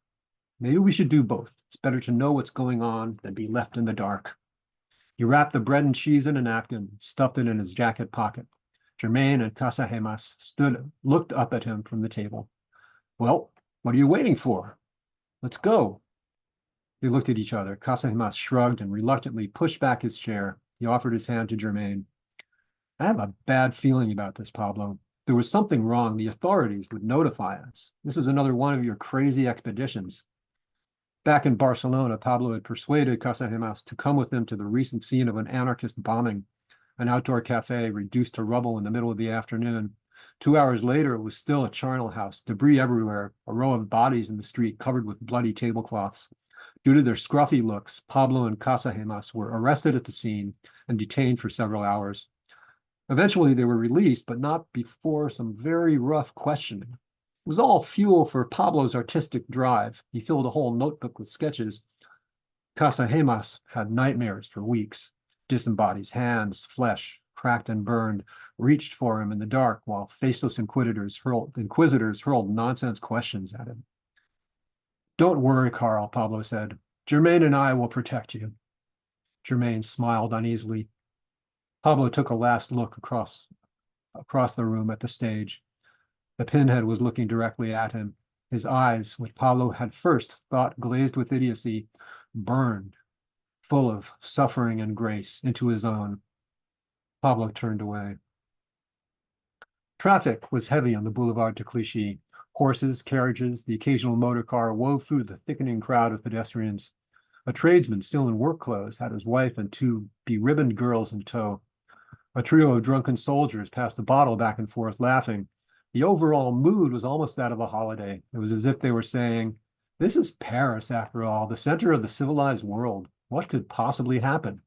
Maybe we should do both. It's better to know what's going on than be left in the dark. He wrapped the bread and cheese in a napkin, stuffed it in his jacket pocket. Germain and Casahemas looked up at him from the table. Well, what are you waiting for? Let's go. They looked at each other. Casahemas shrugged and reluctantly pushed back his chair. He offered his hand to Germain. I have a bad feeling about this, Pablo. If there was something wrong, the authorities would notify us. This is another one of your crazy expeditions. Back in Barcelona, Pablo had persuaded Casahemas to come with him to the recent scene of an anarchist bombing, an outdoor cafe reduced to rubble in the middle of the afternoon. 2 hours later, it was still a charnel house, debris everywhere, a row of bodies in the street covered with bloody tablecloths. Due to their scruffy looks, Pablo and Casahemas were arrested at the scene and detained for several hours. Eventually, they were released, but not before some very rough questioning. It was all fuel for Pablo's artistic drive. He filled a whole notebook with sketches. Casahemas had nightmares for weeks. Disembodied hands, flesh, cracked and burned, reached for him in the dark while faceless inquisitors hurled nonsense questions at him. Don't worry, Carl, Pablo said. Germain and I will protect you. Germain smiled uneasily. Pablo took a last look across the room at the stage. The pinhead was looking directly at him. His eyes, which Pablo had first thought glazed with idiocy, burned, full of suffering and grace, into his own. Pablo turned away. Traffic was heavy on the Boulevard de Clichy. Horses, carriages, the occasional motor car wove through the thickening crowd of pedestrians. A tradesman, still in work clothes, had his wife and 2 beribboned girls in tow. A trio of drunken soldiers passed a bottle back and forth, laughing. The overall mood was almost that of a holiday. It was as if they were saying, this is Paris, after all, the center of the civilized world. What could possibly happen?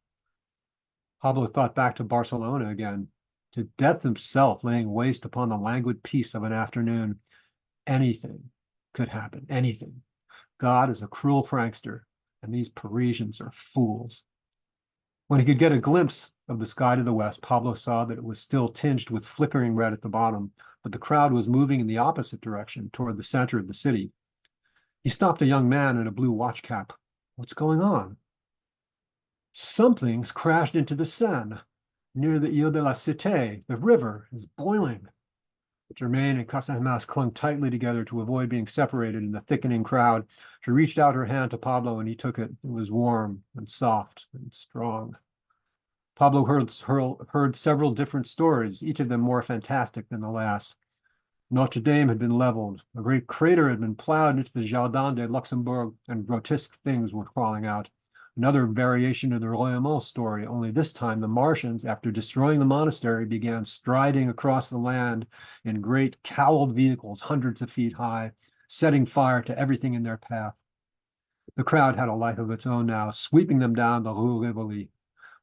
Pablo thought back to Barcelona again, to death himself laying waste upon the languid peace of an afternoon. Anything could happen, anything. God is a cruel prankster, and these Parisians are fools. When he could get a glimpse of the sky to the west, Pablo saw that it was still tinged with flickering red at the bottom, but the crowd was moving in the opposite direction, toward the center of the city. He stopped a young man in a blue watch cap. What's going on? Something's crashed into the Seine, near the Ile de la Cité. The river is boiling. Germain and Casahemas clung tightly together to avoid being separated in the thickening crowd. She reached out her hand to Pablo, and he took it. It was warm and soft and strong. Pablo heard several different stories, each of them more fantastic than the last. Notre Dame had been leveled. A great crater had been plowed into the Jardin de Luxembourg, and grotesque things were crawling out. Another variation of the Royaumont story, only this time the Martians, after destroying the monastery, began striding across the land in great cowled vehicles hundreds of feet high, setting fire to everything in their path. The crowd had a life of its own now, sweeping them down the Rue Rivoli.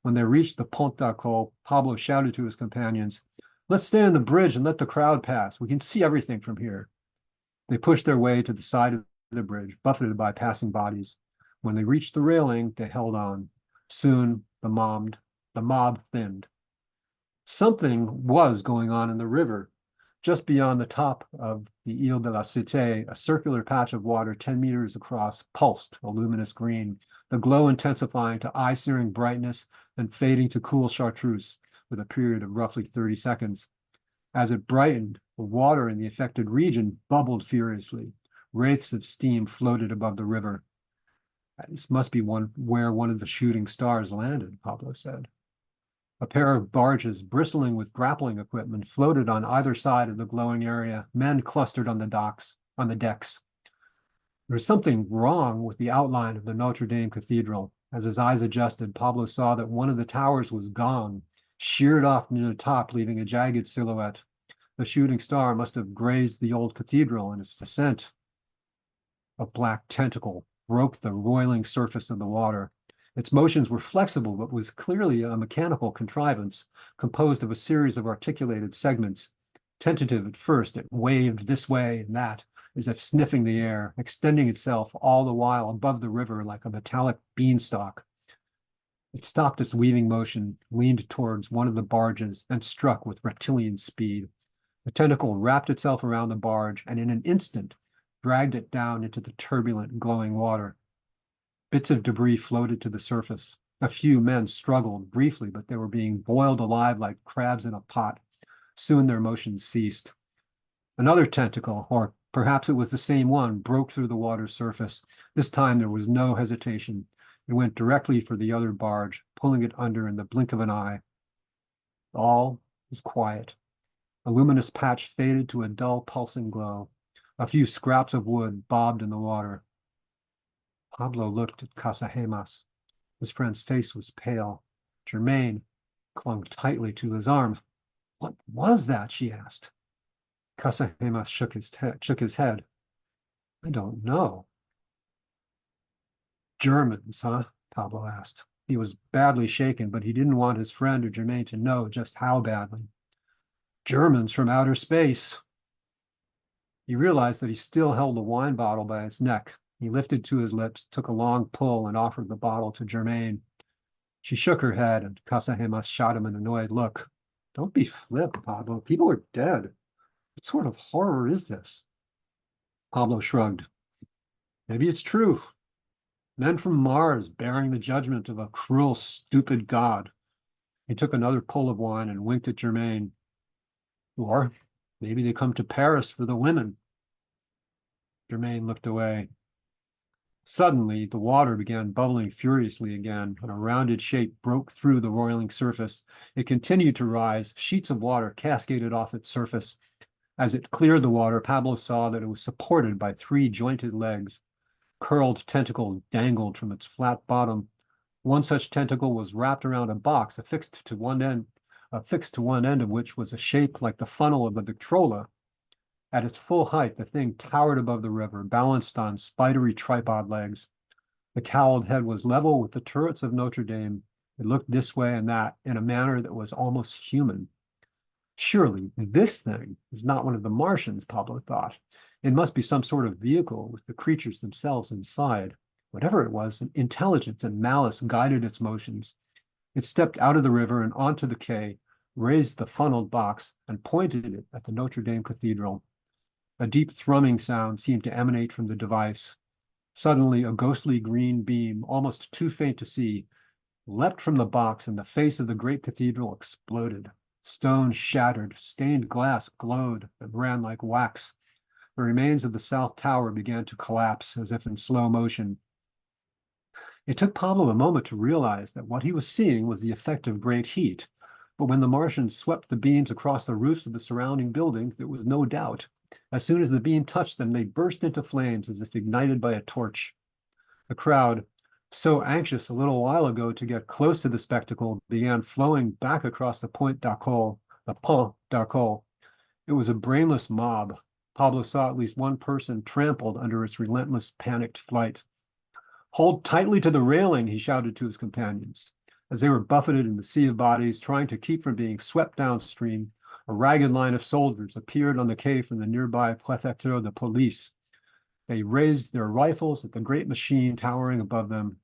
When they reached the Pont d'Arcole, Pablo shouted to his companions, let's stay on the bridge and let the crowd pass. We can see everything from here. They pushed their way to the side of the bridge, buffeted by passing bodies. When they reached the railing, they held on. Soon, the mob thinned. Something was going on in the river. Just beyond the top of the Ile de la Cité, a circular patch of water 10 meters across pulsed a luminous green, the glow intensifying to eye-searing brightness and fading to cool chartreuse with a period of roughly 30 seconds. As it brightened, the water in the affected region bubbled furiously. Wraiths of steam floated above the river. This must be where one of the shooting stars landed, Pablo said. A pair of barges bristling with grappling equipment floated on either side of the glowing area. Men clustered on the decks. There was something wrong with the outline of the Notre Dame Cathedral. As his eyes adjusted, Pablo saw that one of the towers was gone, sheared off near the top, leaving a jagged silhouette. The shooting star must have grazed the old cathedral in its descent. A black tentacle broke the roiling surface of the water. Its motions were flexible, but was clearly a mechanical contrivance composed of a series of articulated segments. Tentative at first, it waved this way and that, as if sniffing the air, extending itself all the while above the river like a metallic beanstalk. It stopped its weaving motion, leaned towards one of the barges, and struck with reptilian speed. The tentacle wrapped itself around the barge and in an instant dragged it down into the turbulent, glowing water. Bits of debris floated to the surface. A few men struggled briefly, but they were being boiled alive like crabs in a pot. Soon their motions ceased. Another tentacle, or perhaps it was the same one, broke through the water's surface. This time there was no hesitation. It went directly for the other barge, pulling it under in the blink of an eye. All was quiet. The luminous patch faded to a dull, pulsing glow. A few scraps of wood bobbed in the water. Pablo looked at Casagemas. His friend's face was pale. Germaine clung tightly to his arm. What was that? She asked. Casagemas shook his head. I don't know. Germans, huh? Pablo asked. He was badly shaken, but he didn't want his friend or Germaine to know just how badly. Germans from outer space. He realized that he still held the wine bottle by its neck. He lifted to his lips, took a long pull, and offered the bottle to Germaine. She shook her head, and Casagemas shot him an annoyed look. Don't be flip, Pablo. People are dead. What sort of horror is this? Pablo shrugged. Maybe it's true. Men from Mars bearing the judgment of a cruel, stupid god. He took another pull of wine and winked at Germaine. Or maybe they come to Paris for the women. Germaine looked away. Suddenly, the water began bubbling furiously again, and a rounded shape broke through the roiling surface. It continued to rise. Sheets of water cascaded off its surface. As it cleared the water, Pablo saw that it was supported by 3 jointed legs. Curled tentacles dangled from its flat bottom. One such tentacle was wrapped around a box affixed to one end of which was a shape like the funnel of a Victrola. At its full height, the thing towered above the river, balanced on spidery tripod legs. The cowled head was level with the turrets of Notre Dame. It looked this way and that in a manner that was almost human. Surely this thing is not one of the Martians, Pablo thought. It must be some sort of vehicle with the creatures themselves inside. Whatever it was, intelligence and malice guided its motions. It stepped out of the river and onto the quay, raised the funneled box, and pointed it at the Notre Dame Cathedral. A deep thrumming sound seemed to emanate from the device. Suddenly, a ghostly green beam, almost too faint to see, leapt from the box, and the face of the great cathedral exploded. Stone shattered, stained glass glowed and ran like wax. The remains of the south tower began to collapse as if in slow motion. It took Pablo a moment to realize that what he was seeing was the effect of great heat. But when the Martians swept the beams across the roofs of the surrounding buildings, there was no doubt. As soon as the beam touched them, they burst into flames as if ignited by a torch. The crowd, so anxious a little while ago to get close to the spectacle, began flowing back across the Pont d'Arcole. It was a brainless mob. Pablo saw at least one person trampled under its relentless, panicked flight. Hold tightly to the railing, he shouted to his companions. As they were buffeted in the sea of bodies, trying to keep from being swept downstream, a ragged line of soldiers appeared on the quay from the nearby Préfecture de Police. They raised their rifles at the great machine towering above them.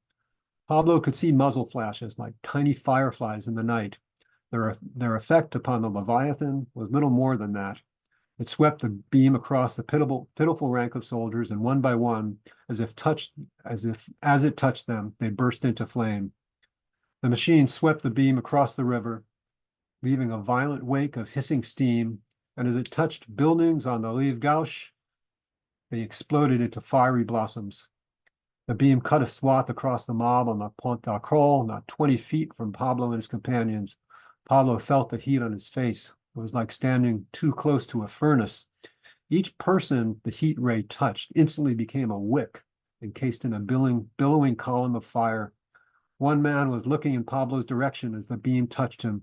Pablo could see muzzle flashes like tiny fireflies in the night. Their effect upon the Leviathan was little more than that. It swept the beam across the pitiful rank of soldiers, and one by one, as it touched them, they burst into flame. The machine swept the beam across the river, leaving a violent wake of hissing steam, and as it touched buildings on the Rive Gauche, they exploded into fiery blossoms. The beam cut a swath across the mob on the Pont d'Arcole, not 20 feet from Pablo and his companions. Pablo felt the heat on his face. It was like standing too close to a furnace. Each person the heat ray touched instantly became a wick, encased in a billowing column of fire. One man was looking in Pablo's direction as the beam touched him.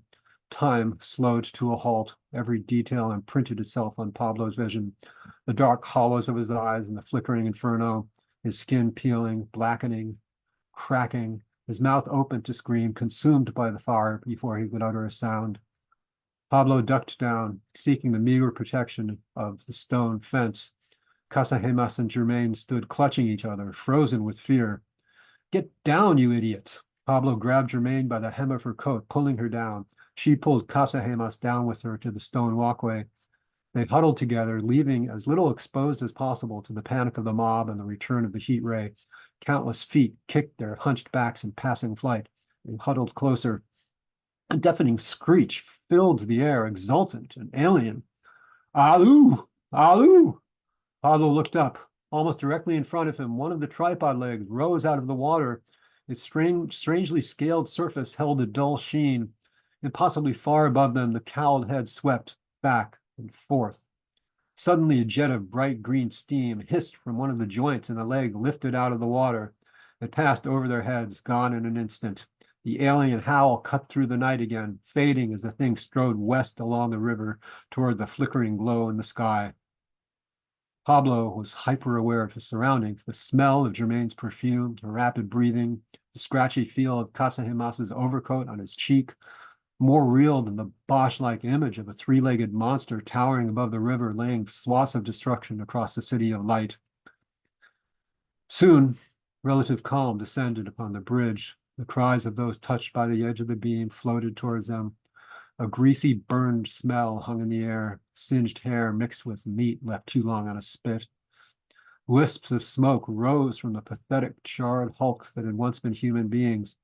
Time slowed to a halt. Every detail imprinted itself on Pablo's vision. The dark hollows of his eyes in the flickering inferno, his skin peeling, blackening, cracking, his mouth open to scream, consumed by the fire before he could utter a sound. Pablo ducked down, seeking the meager protection of the stone fence. Casagemas and Germain stood clutching each other, frozen with fear. Get down, you idiot! Pablo grabbed Germain by the hem of her coat, pulling her down. She pulled Casagemas down with her to the stone walkway. They huddled together, leaving as little exposed as possible to the panic of the mob and the return of the heat ray. Countless feet kicked their hunched backs in passing flight. They huddled closer. A deafening screech filled the air, exultant and alien. Alu! Alu! Pablo looked up. Almost directly in front of him, one of the tripod legs rose out of the water. Its strangely scaled surface held a dull sheen. Impossibly far above them, the cowled head swept back and forth. Suddenly, a jet of bright green steam hissed from one of the joints, and the leg lifted out of the water. It passed over their heads, gone in an instant. The alien howl cut through the night again, fading as the thing strode west along the river toward the flickering glow in the sky. Pablo was hyper-aware of his surroundings, the smell of Germain's perfume, the rapid breathing, the scratchy feel of Casagemas's overcoat on his cheek, more real than the Bosch-like image of a three-legged monster towering above the river, laying swaths of destruction across the city of light. Soon, relative calm descended upon the bridge. The cries of those touched by the edge of the beam floated towards them. A greasy, burned smell hung in the air, singed hair mixed with meat left too long on a spit. Wisps of smoke rose from the pathetic, charred hulks that had once been human beings.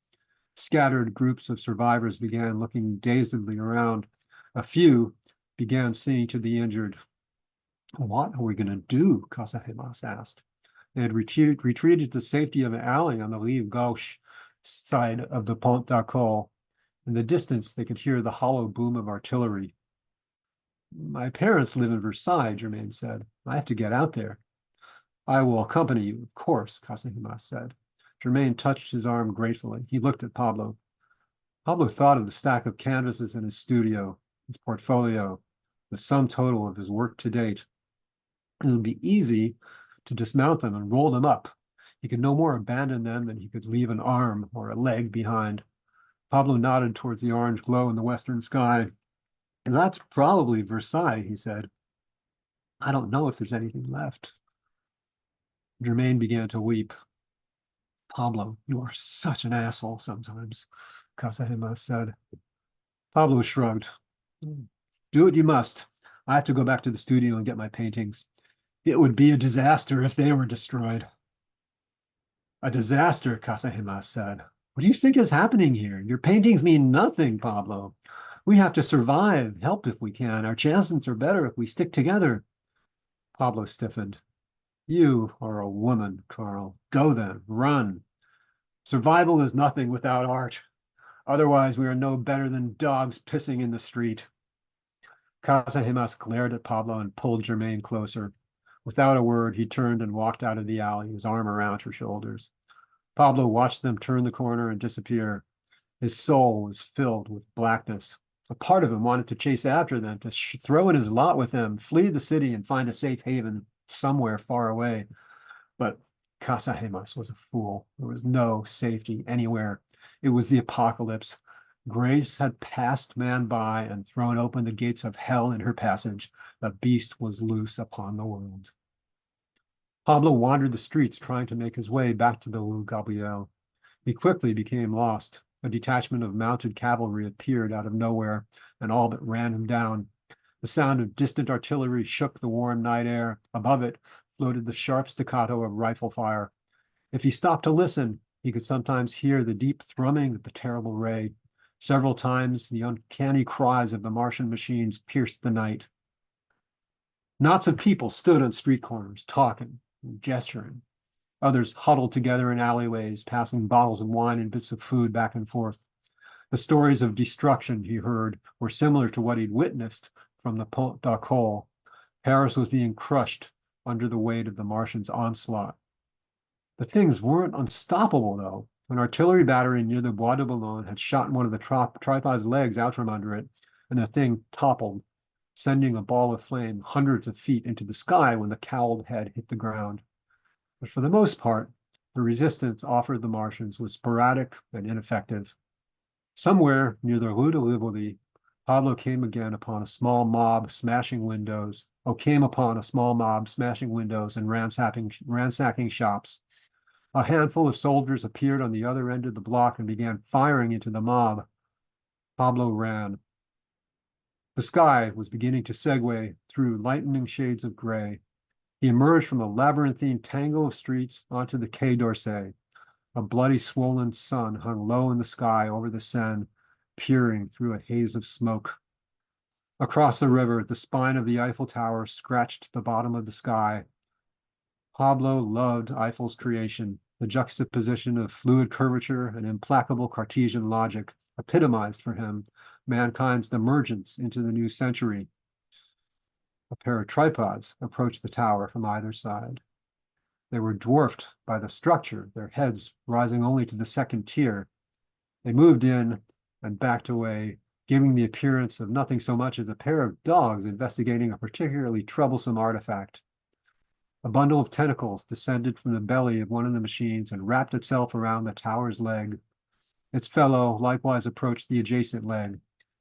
Scattered groups of survivors began looking dazedly around. A few began seeing to the injured. What are we going to do? Casagemas asked. They had retreated to the safety of an alley on the rive gauche side of the Pont d'Arcole. In the distance, they could hear the hollow boom of artillery. My parents live in Versailles, Germain said. I have to get out there. I will accompany you, of course, Casagemas said. Germain touched his arm gratefully. He looked at Pablo. Pablo thought of the stack of canvases in his studio, his portfolio, the sum total of his work to date. It would be easy to dismount them and roll them up. He could no more abandon them than he could leave an arm or a leg behind. Pablo nodded towards the orange glow in the western sky. And that's probably Versailles, he said. I don't know if there's anything left. Germain began to weep. Pablo, you are such an asshole sometimes, Casagemas said. Pablo shrugged. Do what you must. I have to go back to the studio and get my paintings. It would be a disaster if they were destroyed. A disaster, Casagemas said. What do you think is happening here? Your paintings mean nothing, Pablo. We have to survive, help if we can. Our chances are better if we stick together. Pablo stiffened. You are a woman, Carl. Go then, run. Survival is nothing without art. Otherwise, we are no better than dogs pissing in the street. Casagemas glared at Pablo and pulled Germain closer. Without a word, he turned and walked out of the alley, his arm around her shoulders. Pablo watched them turn the corner and disappear. His soul was filled with blackness. A part of him wanted to chase after them, to throw in his lot with them, flee the city and find a safe haven somewhere far away. But Casagemas was a fool. There was no safety anywhere. It was the apocalypse. Grace had passed man by and thrown open the gates of hell in her passage. The beast was loose upon the world. Pablo wandered the streets trying to make his way back to the Rue Gabriel. He quickly became lost. A detachment of mounted cavalry appeared out of nowhere and all but ran him down. The sound of distant artillery shook the warm night air. Above it floated the sharp staccato of rifle fire. If he stopped to listen, he could sometimes hear the deep thrumming of the terrible ray. Several times, the uncanny cries of the Martian machines pierced the night. Knots of people stood on street corners, talking and gesturing. Others huddled together in alleyways, passing bottles of wine and bits of food back and forth. The stories of destruction he heard were similar to what he'd witnessed from the Pont d'Arcole. Paris was being crushed under the weight of the Martians' onslaught. The things weren't unstoppable, though. An artillery battery near the Bois de Boulogne had shot one of the tripod's legs out from under it, and the thing toppled, sending a ball of flame hundreds of feet into the sky when the cowled head hit the ground. But for the most part, the resistance offered the Martians was sporadic and ineffective. Somewhere near the Rue de Rivoli, Pablo came upon a small mob smashing windows and ransacking shops. A handful of soldiers appeared on the other end of the block and began firing into the mob. Pablo ran. The sky was beginning to segue through lightening shades of gray. He emerged from a labyrinthine tangle of streets onto the Quai d'Orsay. A bloody, swollen sun hung low in the sky over the Seine, peering through a haze of smoke. Across the river, the spine of the Eiffel Tower scratched the bottom of the sky. Pablo loved Eiffel's creation, the juxtaposition of fluid curvature and implacable Cartesian logic epitomized for him mankind's emergence into the new century. A pair of tripods approached the tower from either side. They were dwarfed by the structure, their heads rising only to the second tier. They moved in and backed away, giving the appearance of nothing so much as a pair of dogs investigating a particularly troublesome artifact. A bundle of tentacles descended from the belly of one of the machines and wrapped itself around the tower's leg. Its fellow likewise approached the adjacent leg.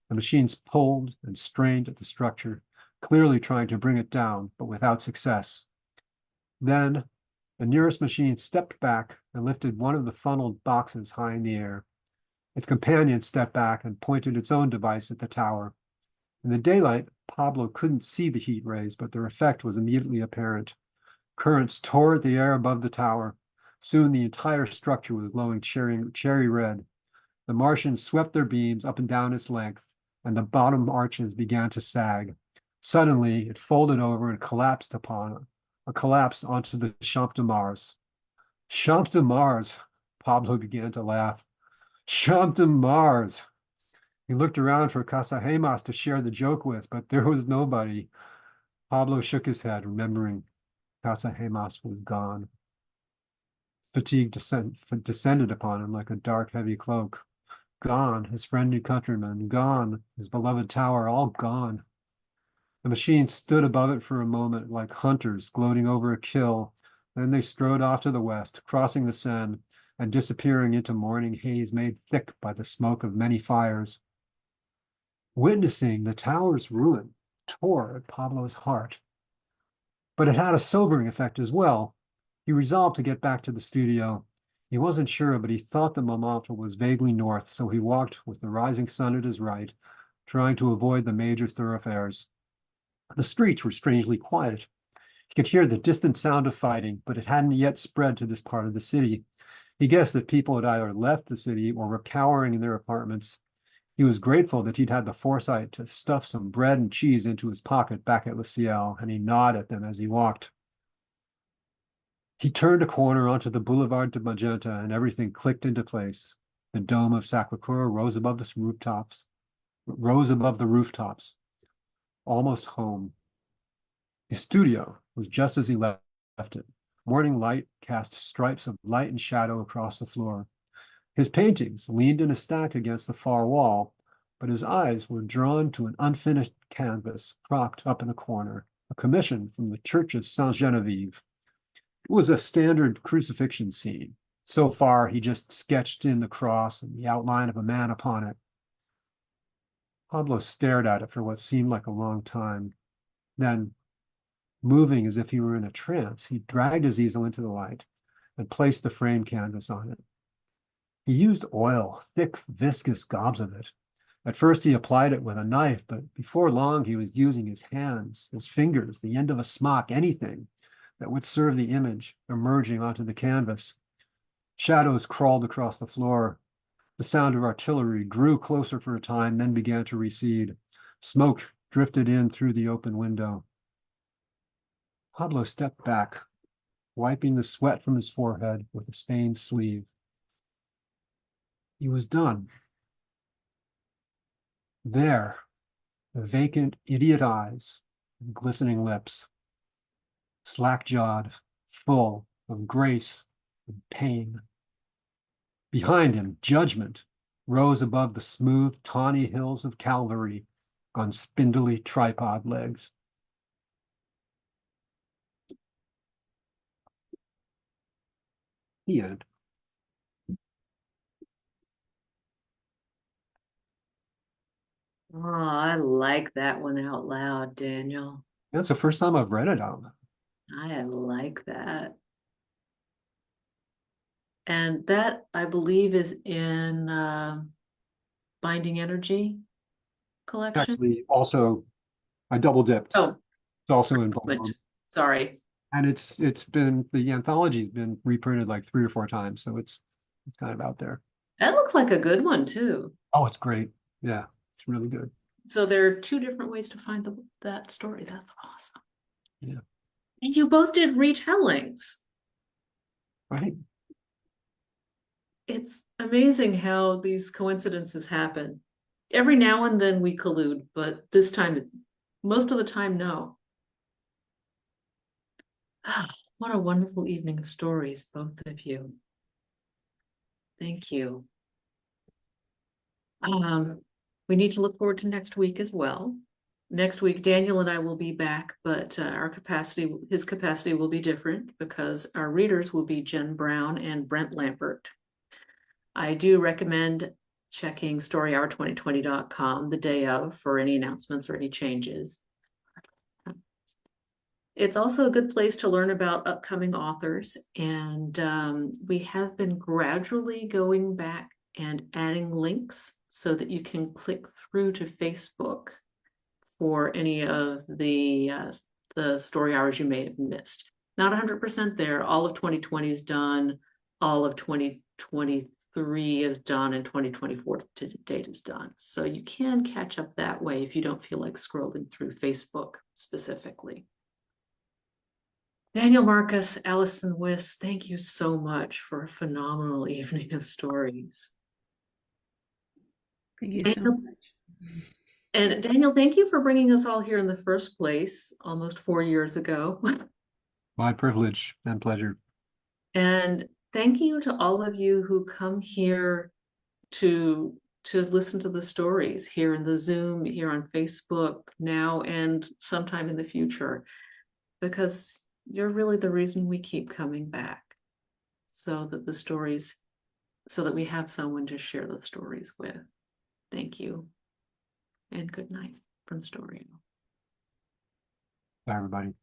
The machines pulled and strained at the structure, clearly trying to bring it down, but without success. Then the nearest machine stepped back and lifted one of the funneled boxes high in the air. Its companion stepped back and pointed its own device at the tower. In the daylight, Pablo couldn't see the heat rays, but their effect was immediately apparent. Currents tore at the air above the tower. Soon the entire structure was glowing cherry red. The Martians swept their beams up and down its length, and the bottom arches began to sag. Suddenly, it folded over and collapsed onto the Champ de Mars. Champ de Mars! Pablo began to laugh. Champ de Mars! He looked around for Casagemas to share the joke with, but there was nobody. Pablo shook his head, remembering Casagemas was gone. Fatigue descended upon him like a dark, heavy cloak. Gone, his friendly countrymen, gone, his beloved tower, all gone. The machine stood above it for a moment like hunters gloating over a kill. Then they strode off to the west, crossing the Seine and disappearing into morning haze made thick by the smoke of many fires. Witnessing the tower's ruin tore at Pablo's heart. But it had a sobering effect as well. He resolved to get back to the studio. He wasn't sure, but he thought the Montmartre was vaguely north, so he walked with the rising sun at his right, trying to avoid the major thoroughfares. The streets were strangely quiet. He could hear the distant sound of fighting, but it hadn't yet spread to this part of the city. He guessed that people had either left the city or were cowering in their apartments. He was grateful that he'd had the foresight to stuff some bread and cheese into his pocket back at Le Ciel, and he gnawed at them as he walked. He turned a corner onto the Boulevard de Magenta, and everything clicked into place. The dome of Sacré-Cœur rose above the rooftops, almost home. His studio was just as he left it. Morning light cast stripes of light and shadow across the floor. His paintings leaned in a stack against the far wall, but his eyes were drawn to an unfinished canvas propped up in a corner, a commission from the Church of Saint-Geneviève. It was a standard crucifixion scene. So far, he just sketched in the cross and the outline of a man upon it. Pablo stared at it for what seemed like a long time. Then, moving as if he were in a trance, he dragged his easel into the light and placed the frame canvas on it. He used oil, thick, viscous gobs of it. At first he applied it with a knife, but before long he was using his hands, his fingers, the end of a smock, anything that would serve the image emerging onto the canvas. Shadows crawled across the floor. The sound of artillery grew closer for a time, then began to recede. Smoke drifted in through the open window. Pablo stepped back, wiping the sweat from his forehead with a stained sleeve. He was done. There, the vacant, idiot eyes and glistening lips, slack-jawed, full of grace and pain. Behind him, judgment rose above the smooth, tawny hills of Calvary on spindly tripod legs. The end. Oh, I like that one out loud, Daniel. That's the first time I've read it out loud. I like that. And that, I believe, is in Binding Energy collection. Actually, also, I double dipped. Oh, It's also in but volume. sorry. And it's been, the anthology's been reprinted like 3 or 4 times, so it's kind of out there. That looks like a good one too. Oh, it's great. Yeah, it's really good. So there are 2 different ways to find that story. That's awesome. Yeah. And you both did retellings. Right. It's amazing how these coincidences happen. Every now and then we collude, but this time, most of the time, no. What a wonderful evening of stories, both of you. Thank you. We need to look forward to next week as well. Next week, Daniel and I will be back, but his capacity will be different because our readers will be Jen Brown and Brent Lampert. I do recommend checking storyhour2020.com the day of for any announcements or any changes. It's also a good place to learn about upcoming authors, and we have been gradually going back and adding links so that you can click through to Facebook for any of the story hours you may have missed. Not 100% there. All of 2020 is done. All of 2023 is done, and 2024 to date is done. So you can catch up that way if you don't feel like scrolling through Facebook specifically. Daniel Marcus, Allison Wyss, thank you so much for a phenomenal evening of stories. Thank you so much. And Daniel, thank you for bringing us all here in the first place, almost 4 years ago. My privilege and pleasure. And thank you to all of you who come here to listen to the stories here in the Zoom, here on Facebook now and sometime in the future, because you're really the reason we keep coming back, so that we have someone to share the stories with. Thank you. And good night from Story. Bye, everybody.